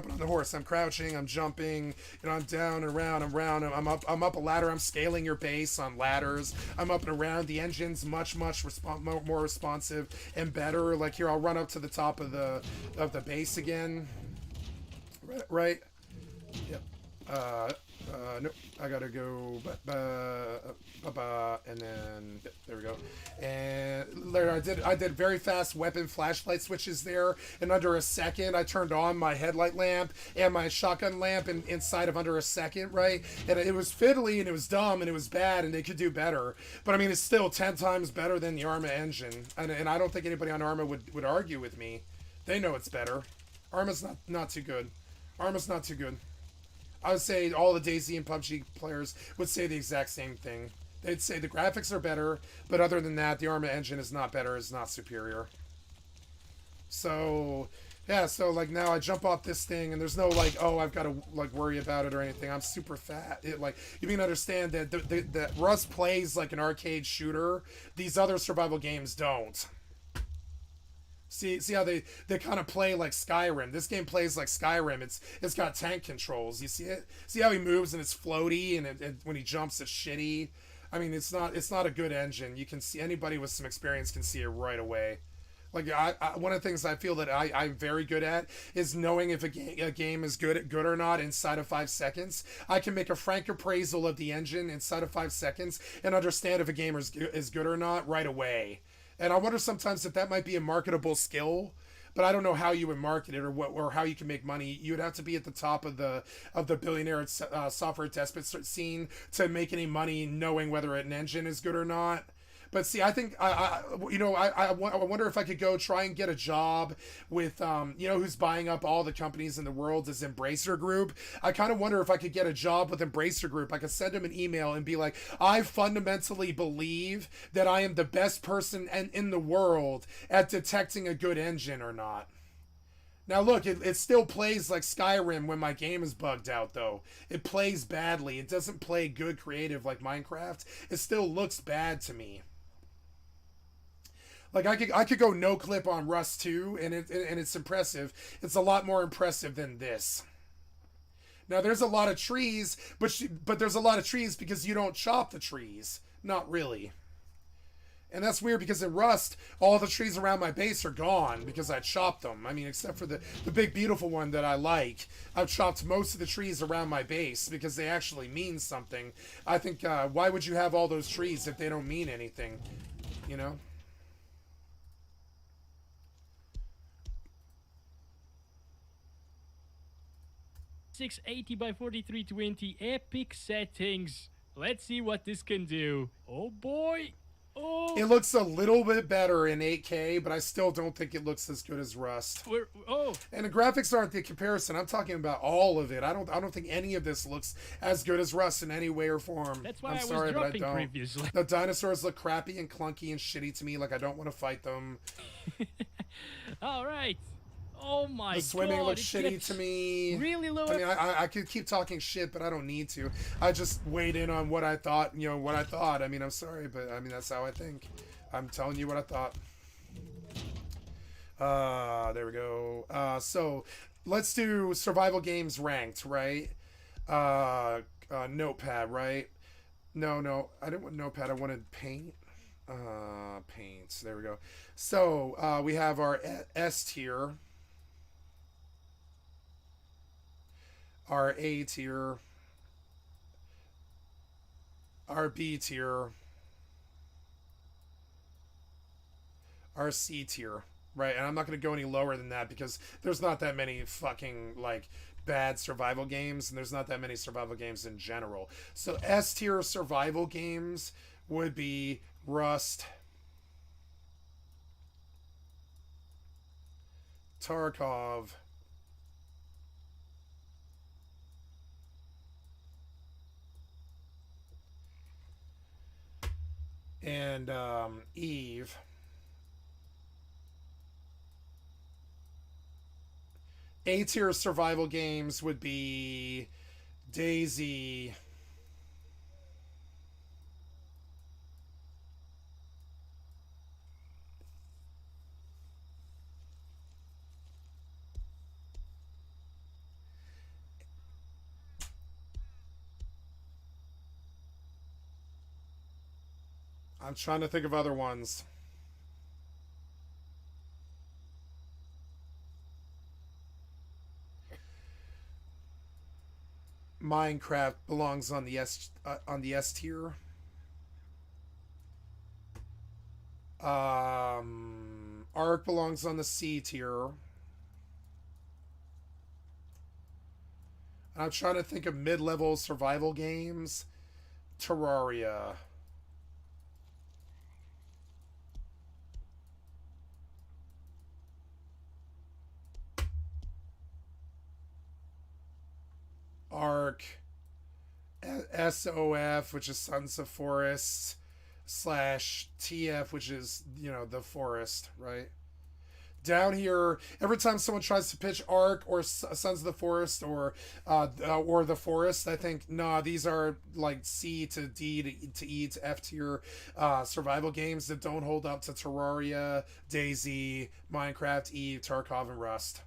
I'm crouching. I'm jumping. I'm down and around. I'm round. I'm up a ladder. I'm scaling your base on ladders. I'm up and around. The engine's much more responsive and better. Like, here, I'll run up to the top of the base again. Right. Yep. Nope. I gotta go, and then there we go. And there, I did very fast weapon flashlight switches there. In under a second, I turned on my headlight lamp and my shotgun lamp inside of under a second, right? And it was fiddly and it was dumb and it was bad and they could do better. But I mean, it's still 10 times better than the Arma engine, and I don't think anybody on Arma would argue with me. They know it's better. Arma's not too good. Arma's not too good. I would say all the DayZ and PUBG players would say the exact same thing. They'd say the graphics are better, but other than that, the Arma engine is not better, is not superior. So, yeah, so like now I jump off this thing and there's no like, oh, I've got to like worry about it or anything. I'm super fat. You can understand that that Rust plays like an arcade shooter. These other survival games don't. See how they kind of play like Skyrim. This game plays like Skyrim. It's got tank controls. You see it? See how he moves and it's floaty, and when he jumps it's shitty. I mean, it's not a good engine. You can see, anybody with some experience can see it right away. Like, one of the things I feel that I'm very good at is knowing if a game is good or not inside of 5 seconds. I can make a frank appraisal of the engine inside of 5 seconds and understand if a game is good or not right away. And I wonder sometimes if that might be a marketable skill, but I don't know how you would market it or how you can make money. You would have to be at the top of the billionaire software despot scene to make any money knowing whether an engine is good or not. But see, I think I wonder if I could go try and get a job with who's buying up all the companies in the world is Embracer Group. I kind of wonder if I could get a job with Embracer Group. I could send them an email and be like, I fundamentally believe that I am the best person in the world at detecting a good engine or not. Now look, it still plays like Skyrim when my game is bugged out, though. It plays badly. It doesn't play good creative like Minecraft. It still looks bad to me. Like, I could go no clip on Rust 2 and it's impressive. It's a lot more impressive than this. Now there's a lot of trees, but there's a lot of trees because you don't chop the trees. Not really. And that's weird because in Rust, all the trees around my base are gone because I chopped them. I mean, except for the big beautiful one that I like. I've chopped most of the trees around my base because they actually mean something. I think, why would you have all those trees if they don't mean anything? You know? 680 by 4320 epic settings. Let's see what this can do. Oh boy. Oh. It looks a little bit better in 8K, but I still don't think it looks as good as Rust. And the graphics aren't the comparison. I'm talking about all of it. I don't think any of this looks as good as Rust in any way or form. That's why I was dropping previously. The dinosaurs look crappy and clunky and shitty to me. Like, I don't want to fight them. All right. Oh my god. The swimming looks shitty to me. Really low. I mean, I could keep talking shit, but I don't need to. I just weighed in on what I thought, I mean, I'm sorry, but I mean, that's how I think. I'm telling you what I thought. There we go. So let's do survival games ranked, right? Notepad, right? No, I didn't want Notepad. I wanted paint. Paints. There we go. So, we have our S tier. Our A tier, our B tier, our C tier. right? And I'm not going to go any lower than that because there's not that many fucking like bad survival games, and there's not that many survival games in general. So S tier survival games would be Rust, Tarkov, and Eve. A tier survival games would be Daisy. I'm trying to think of other ones. Minecraft belongs on the S tier. Ark belongs on the C tier. I'm trying to think of mid-level survival games. Terraria. Ark. SOF, which is Sons of Forests, slash TF, which is, the forest, right? Down here, every time someone tries to pitch Ark or Sons of the Forest or the Forest, I think nah, these are like C to D to E to F tier survival games that don't hold up to Terraria, Daisy, Minecraft, Eve, Tarkov, and Rust.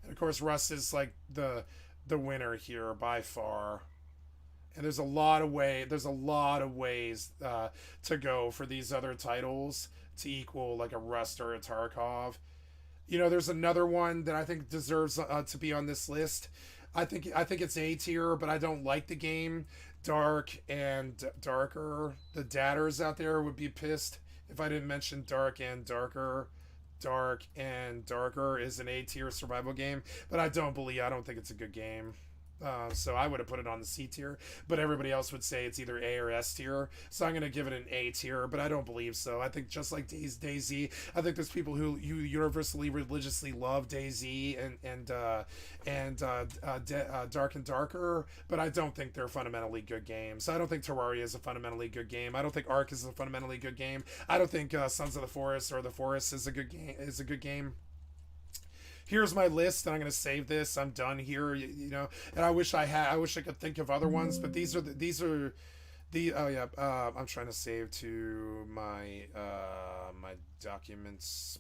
And of course, Rust is like the winner here by far. And there's a lot of ways to go for these other titles to equal like a Rust or a Tarkov. There's another one that I think deserves to be on this list. I think it's A tier, but I don't like the game. Dark and Darker. The dadders out there would be pissed if I didn't mention Dark and Darker. Dark and Darker is an A tier survival game, but I don't think it's a good game. So I would have put it on the C tier, but everybody else would say it's either A or S tier. So I'm going to give it an A tier, but I don't believe so. I think just like DayZ, I think there's people who universally religiously love DayZ and Dark and Darker, but I don't think they're fundamentally good games. I don't think Terraria is a fundamentally good game. I don't think Ark is a fundamentally good game. I don't think Sons of the Forest or the Forest is a good game. Here's my list, and I'm gonna save this. I'm done here, And I wish I could think of other ones, but these are the. Oh yeah. I'm trying to save to my documents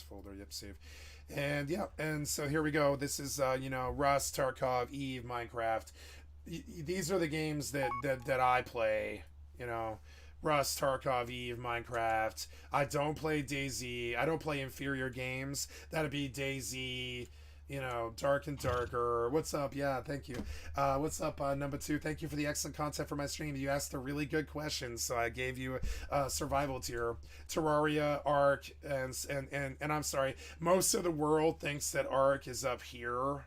folder. Yep, save. And yeah, and so here we go. This is Rust, Tarkov, Eve, Minecraft. These are the games that I play. Rust, Tarkov, Eve, Minecraft. I don't play DayZ. I don't play inferior games. That'd be DayZ, Dark and Darker. What's up? Yeah, thank you. What's up, number 2? Thank you for the excellent content for my stream. You asked a really good question, so I gave you a survival tier. Terraria, Ark, and I'm sorry. Most of the world thinks that Ark is up here.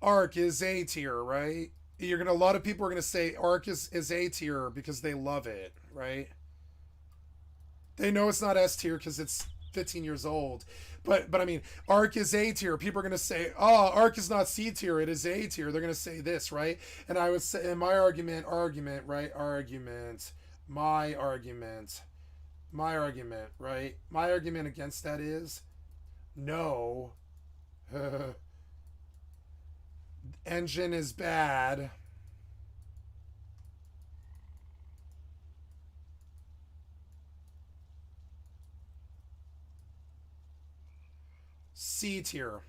Ark is A tier, right? A lot of people are gonna say Ark is A tier because they love it, right? They know it's not S tier because it's 15 years old. But I mean, Ark is A tier. People are gonna say, "Oh, Ark is not C tier. It is A tier." They're gonna say this, right? And I would say, in my argument, right? My argument, right? My argument against that is no. Engine is bad. C tier.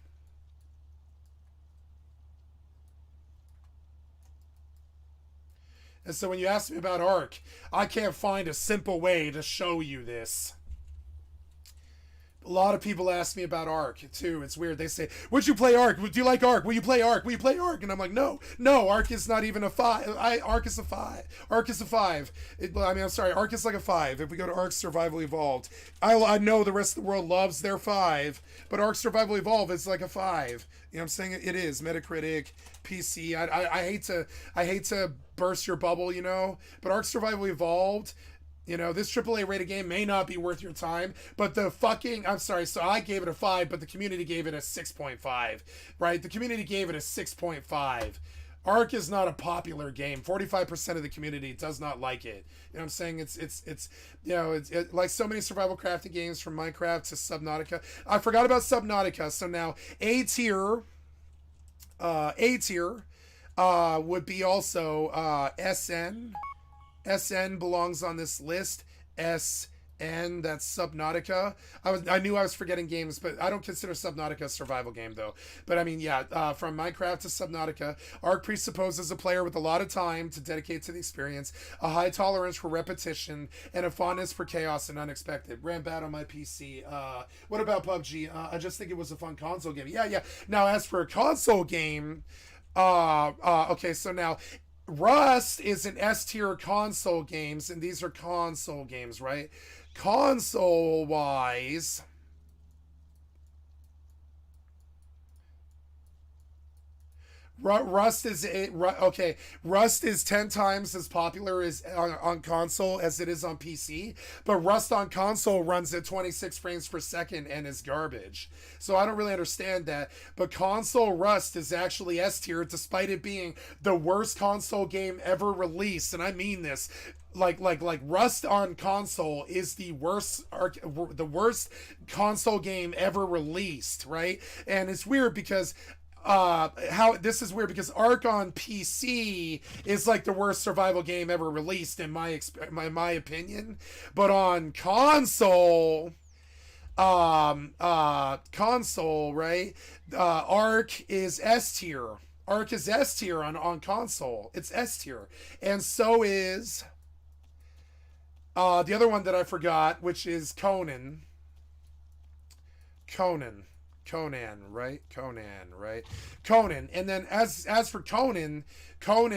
And so when you ask me about Ark, I can't find a simple way to show you this. A lot of people ask me about Ark too. It's weird. They say, "Would you play Ark? Do you like Ark? Will you play Ark? Will you play Ark?" And I'm like, "No, no. Ark is not even a 5. Ark is a 5. Ark is a 5. I'm sorry. Ark is like a 5. If we go to Ark Survival Evolved, I know the rest of the world loves their 5, but Ark Survival Evolved is like a 5. You know what I'm saying? It is Metacritic, PC. I hate to burst your bubble, you know, but Ark Survival Evolved. You know, this AAA rated game may not be worth your time, but I'm sorry, so I gave it a 5, but the community gave it a 6.5, right? The community gave it a 6.5. Ark is not a popular game. 45% of the community does not like it. You know what I'm saying? It's you know, it's like so many survival crafting games from Minecraft to Subnautica. I forgot about Subnautica, so now A tier would be also SN. SN belongs on this list. SN, that's Subnautica. I knew I was forgetting games, but I don't consider Subnautica a survival game though. But I mean, yeah, from Minecraft to Subnautica, Ark presupposes a player with a lot of time to dedicate to the experience, a high tolerance for repetition, and a fondness for chaos and unexpected. Ran bad on my PC. What about PUBG? I just think it was a fun console game. Yeah. Now, as for a console game, okay, so now Rust is an S tier console games, and these are console games, right? Console wise, Rust is okay. Rust is 10 times as popular as on console as it is on PC, but Rust on console runs at 26 frames per second and is garbage. So I don't really understand that. But console Rust is actually S tier, despite it being the worst console game ever released, and I mean this. Like Rust on console is the worst console game ever released, right? And it's weird because how this is weird because Ark on PC is like the worst survival game ever released in my opinion, but on console, right? Ark is S tier. Ark is S tier on console. It's S tier, and so is the other one that I forgot, which is Conan, right? Conan. And then as for Conan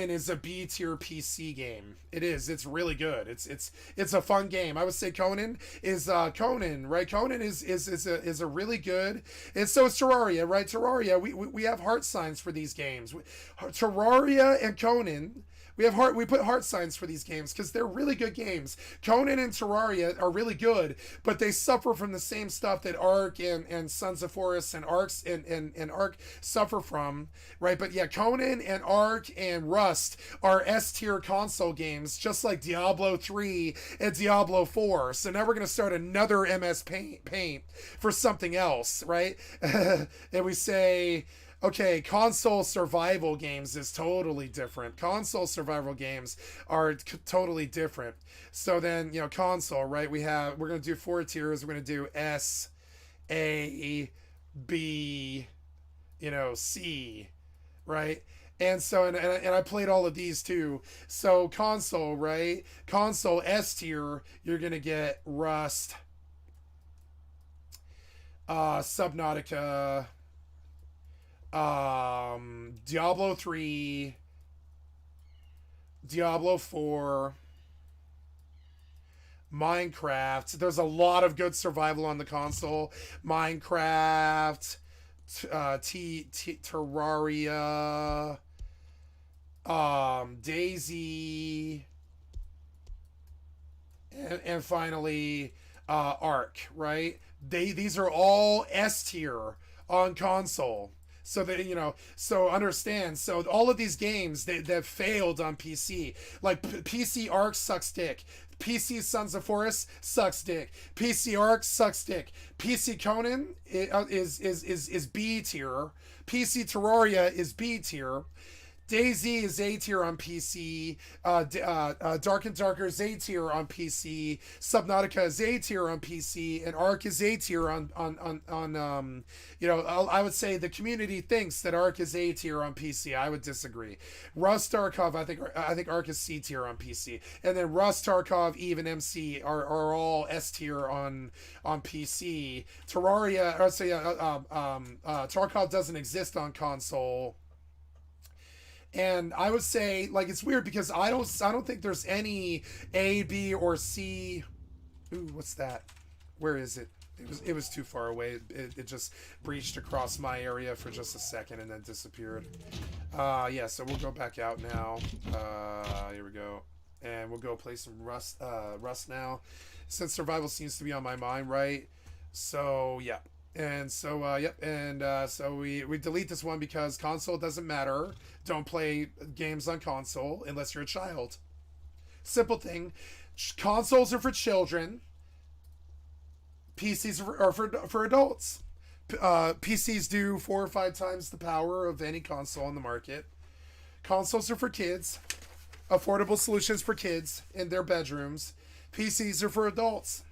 is a B tier PC game. It is. It's really good. It's a fun game. I would say Conan is right? Conan is a really good. And so is Terraria, right? Terraria. We have heart signs for these games. Terraria and Conan. We put heart signs for these games because they're really good games. Conan and Terraria are really good, but they suffer from the same stuff that Ark and Sons of Forest and Ark suffer from, right? But yeah, Conan and Ark and Rust are S tier console games, just like Diablo 3 and Diablo 4. So now we're gonna start another MS Paint for something else, right? And we say, okay, console survival games is totally different. Console survival games are totally different. So then, you know, console, right? We're going to do 4 tiers. We're going to do S, A, B, you know, C, right? And so, and I played all of these too. So console, right? Console S tier, you're going to get Rust, Subnautica, Diablo 3, Diablo 4, Minecraft. There's a lot of good survival on the console. Minecraft, Terraria, Daisy, and finally Ark, right? These are all S tier on console. So that, you know, so understand. So all of these games that failed on PC, like PC Ark sucks dick. PC Sons of Forest sucks dick. PC Ark sucks dick. PC Conan is B tier. PC Terraria is B tier. DayZ is A tier on PC. Dark and Darker is A tier on PC. Subnautica is A tier on PC, and Ark is A tier on. I would say the community thinks that Ark is A tier on PC. I would disagree. Rust, Tarkov, I think Ark is C tier on PC, and then Rust, Tarkov, Eve, and MC are all S tier on PC. Terraria, Tarkov doesn't exist on console. And I would say, like, it's weird because I don't think there's any A, B, or C. Ooh, what's that? Where is it? It was too far away. It just breached across my area for just a second and then disappeared. Yeah, so we'll go back out now. Here we go. And we'll go play some Rust now. Since survival seems to be on my mind, right? So, yeah. And so, yep, and so we delete this one because console doesn't matter. Don't play games on console unless you're a child. Simple thing. Consoles are for children. PCs are for adults. PCs do 4 or 5 times the power of any console on the market. Consoles are for kids. Affordable solutions for kids in their bedrooms. PCs are for adults.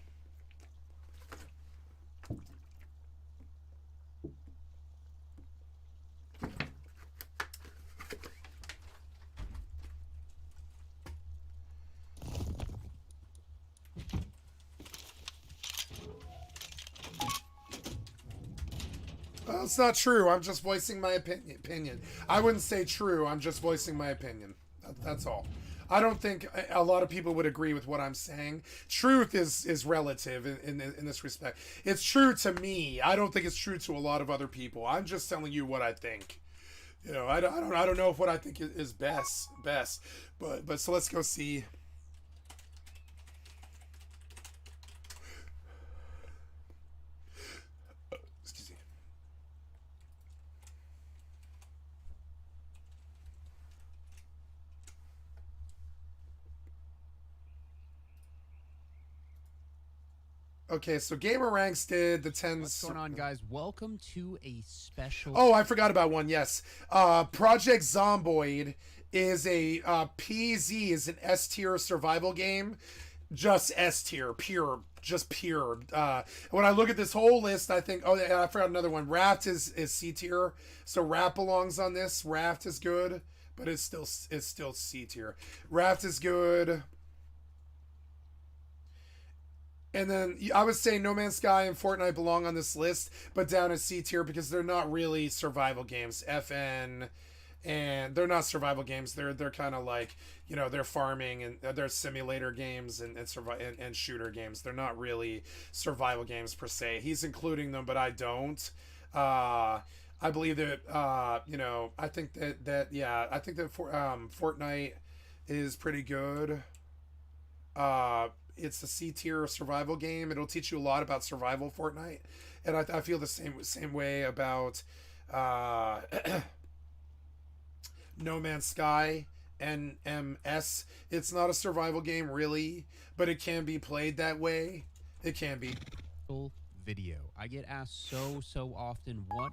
Well, it's not true. I'm just voicing my opinion. I wouldn't say true. I'm just voicing my opinion. That's all. I don't think a lot of people would agree with what I'm saying. Truth is relative in this respect. It's true to me. I don't think it's true to a lot of other people. I'm just telling you what I think. You know, I don't know if what I think is best. But so let's go see. Okay, so Gamer Ranks did the 10. What's going on, guys? Welcome to a special... Oh, I forgot about one, yes. Project Zomboid is a... PZ is an S-tier survival game. Just S-tier, pure. Just pure. When I look at this whole list, I think... Oh, yeah, I forgot another one. Raft is C-tier. So Raft belongs on this. Raft is good, but it's still C-tier. Raft is good... And then I would say No Man's Sky and Fortnite belong on this list, but down as C tier because they're not really survival games. FN, and they're not survival games. They're kind of like, you know, they're farming and they're simulator games and shooter games. They're not really survival games per se. He's including them, but I don't. I believe that you know, I think that I think that Fortnite is pretty good. It's a C tier survival game. It'll teach you a lot about survival, Fortnite, and I feel the same way about No Man's Sky and MS. It's not a survival game really, but it can be played that way. It can be. Video. I get asked so often, what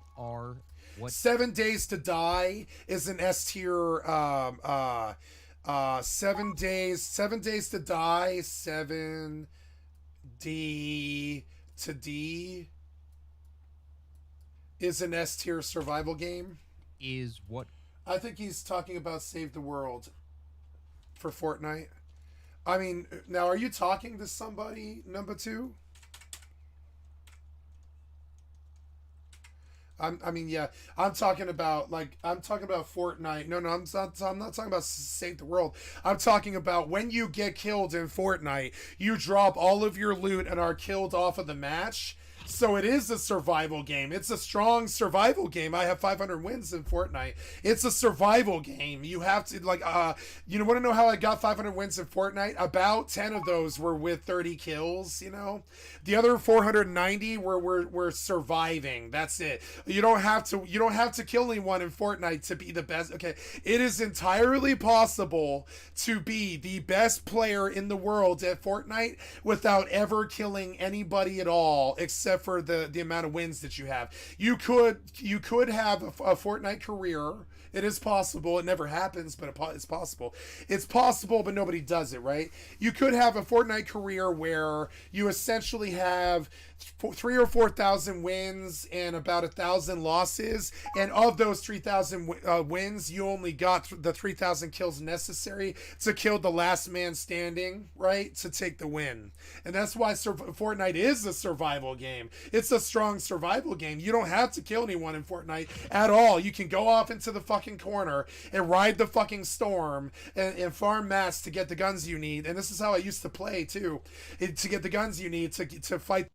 7 Days to Die is an S tier 7 days to die, 7 D to D is an S tier survival game. Is what? I think he's talking about Save the World for Fortnite. I mean, now are you talking to somebody, number 2? I mean, yeah, I'm talking about Fortnite. No, I'm not talking about Save the World. I'm talking about when you get killed in Fortnite, you drop all of your loot and are killed off of the match. So it is a survival game. It's a strong survival game. I have 500 wins in Fortnite. It's a survival game. You have to, like, you want to know how I got 500 wins in Fortnite? About 10 of those were with 30 kills, you know? The other 490 were surviving. That's it. You don't have to kill anyone in Fortnite to be the best. Okay. It is entirely possible to be the best player in the world at Fortnite without ever killing anybody at all, except for the amount of wins that you have. You could have a Fortnite career It is possible. It never happens, but it's possible. It's possible, but nobody does it, right? You could have a Fortnite career where you essentially have 3,000 or 4,000 wins and about 1,000 losses, and of those 3,000 wins, you only got the 3,000 kills necessary to kill the last man standing, right, to take the win. And that's why Fortnite is a survival game. It's a strong survival game. You don't have to kill anyone in Fortnite at all. You can go off into the fucking corner and ride the fucking storm and farm mass to get the guns you need. And this is how I used to play too, to get the guns you need to fight.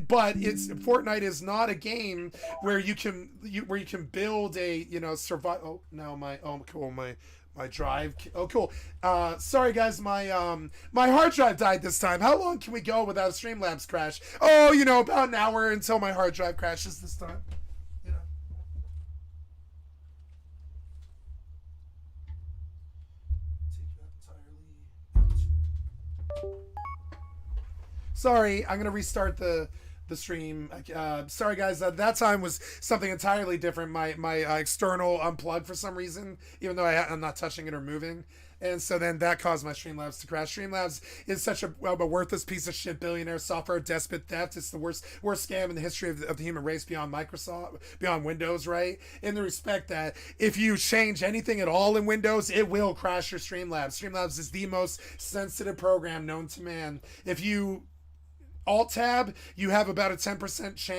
But it's Fortnite is not a game where you can build a survive. Oh no, my drive. Oh cool. Sorry guys, my hard drive died this time. How long can we go without a Streamlabs crash? Oh, about an hour until my hard drive crashes this time. Sorry, I'm gonna restart the stream. Sorry guys, that time was something entirely different. My external unplugged for some reason, even though I'm not touching it or moving, and so then that caused my Streamlabs to crash. Streamlabs is such a worthless piece of shit, billionaire software despot theft. It's the worst scam in the history of the human race beyond Microsoft, beyond Windows, right? In the respect that if you change anything at all in Windows, it will crash your Streamlabs. Streamlabs is the most sensitive program known to man. If you Alt-tab, you have about a 10% chance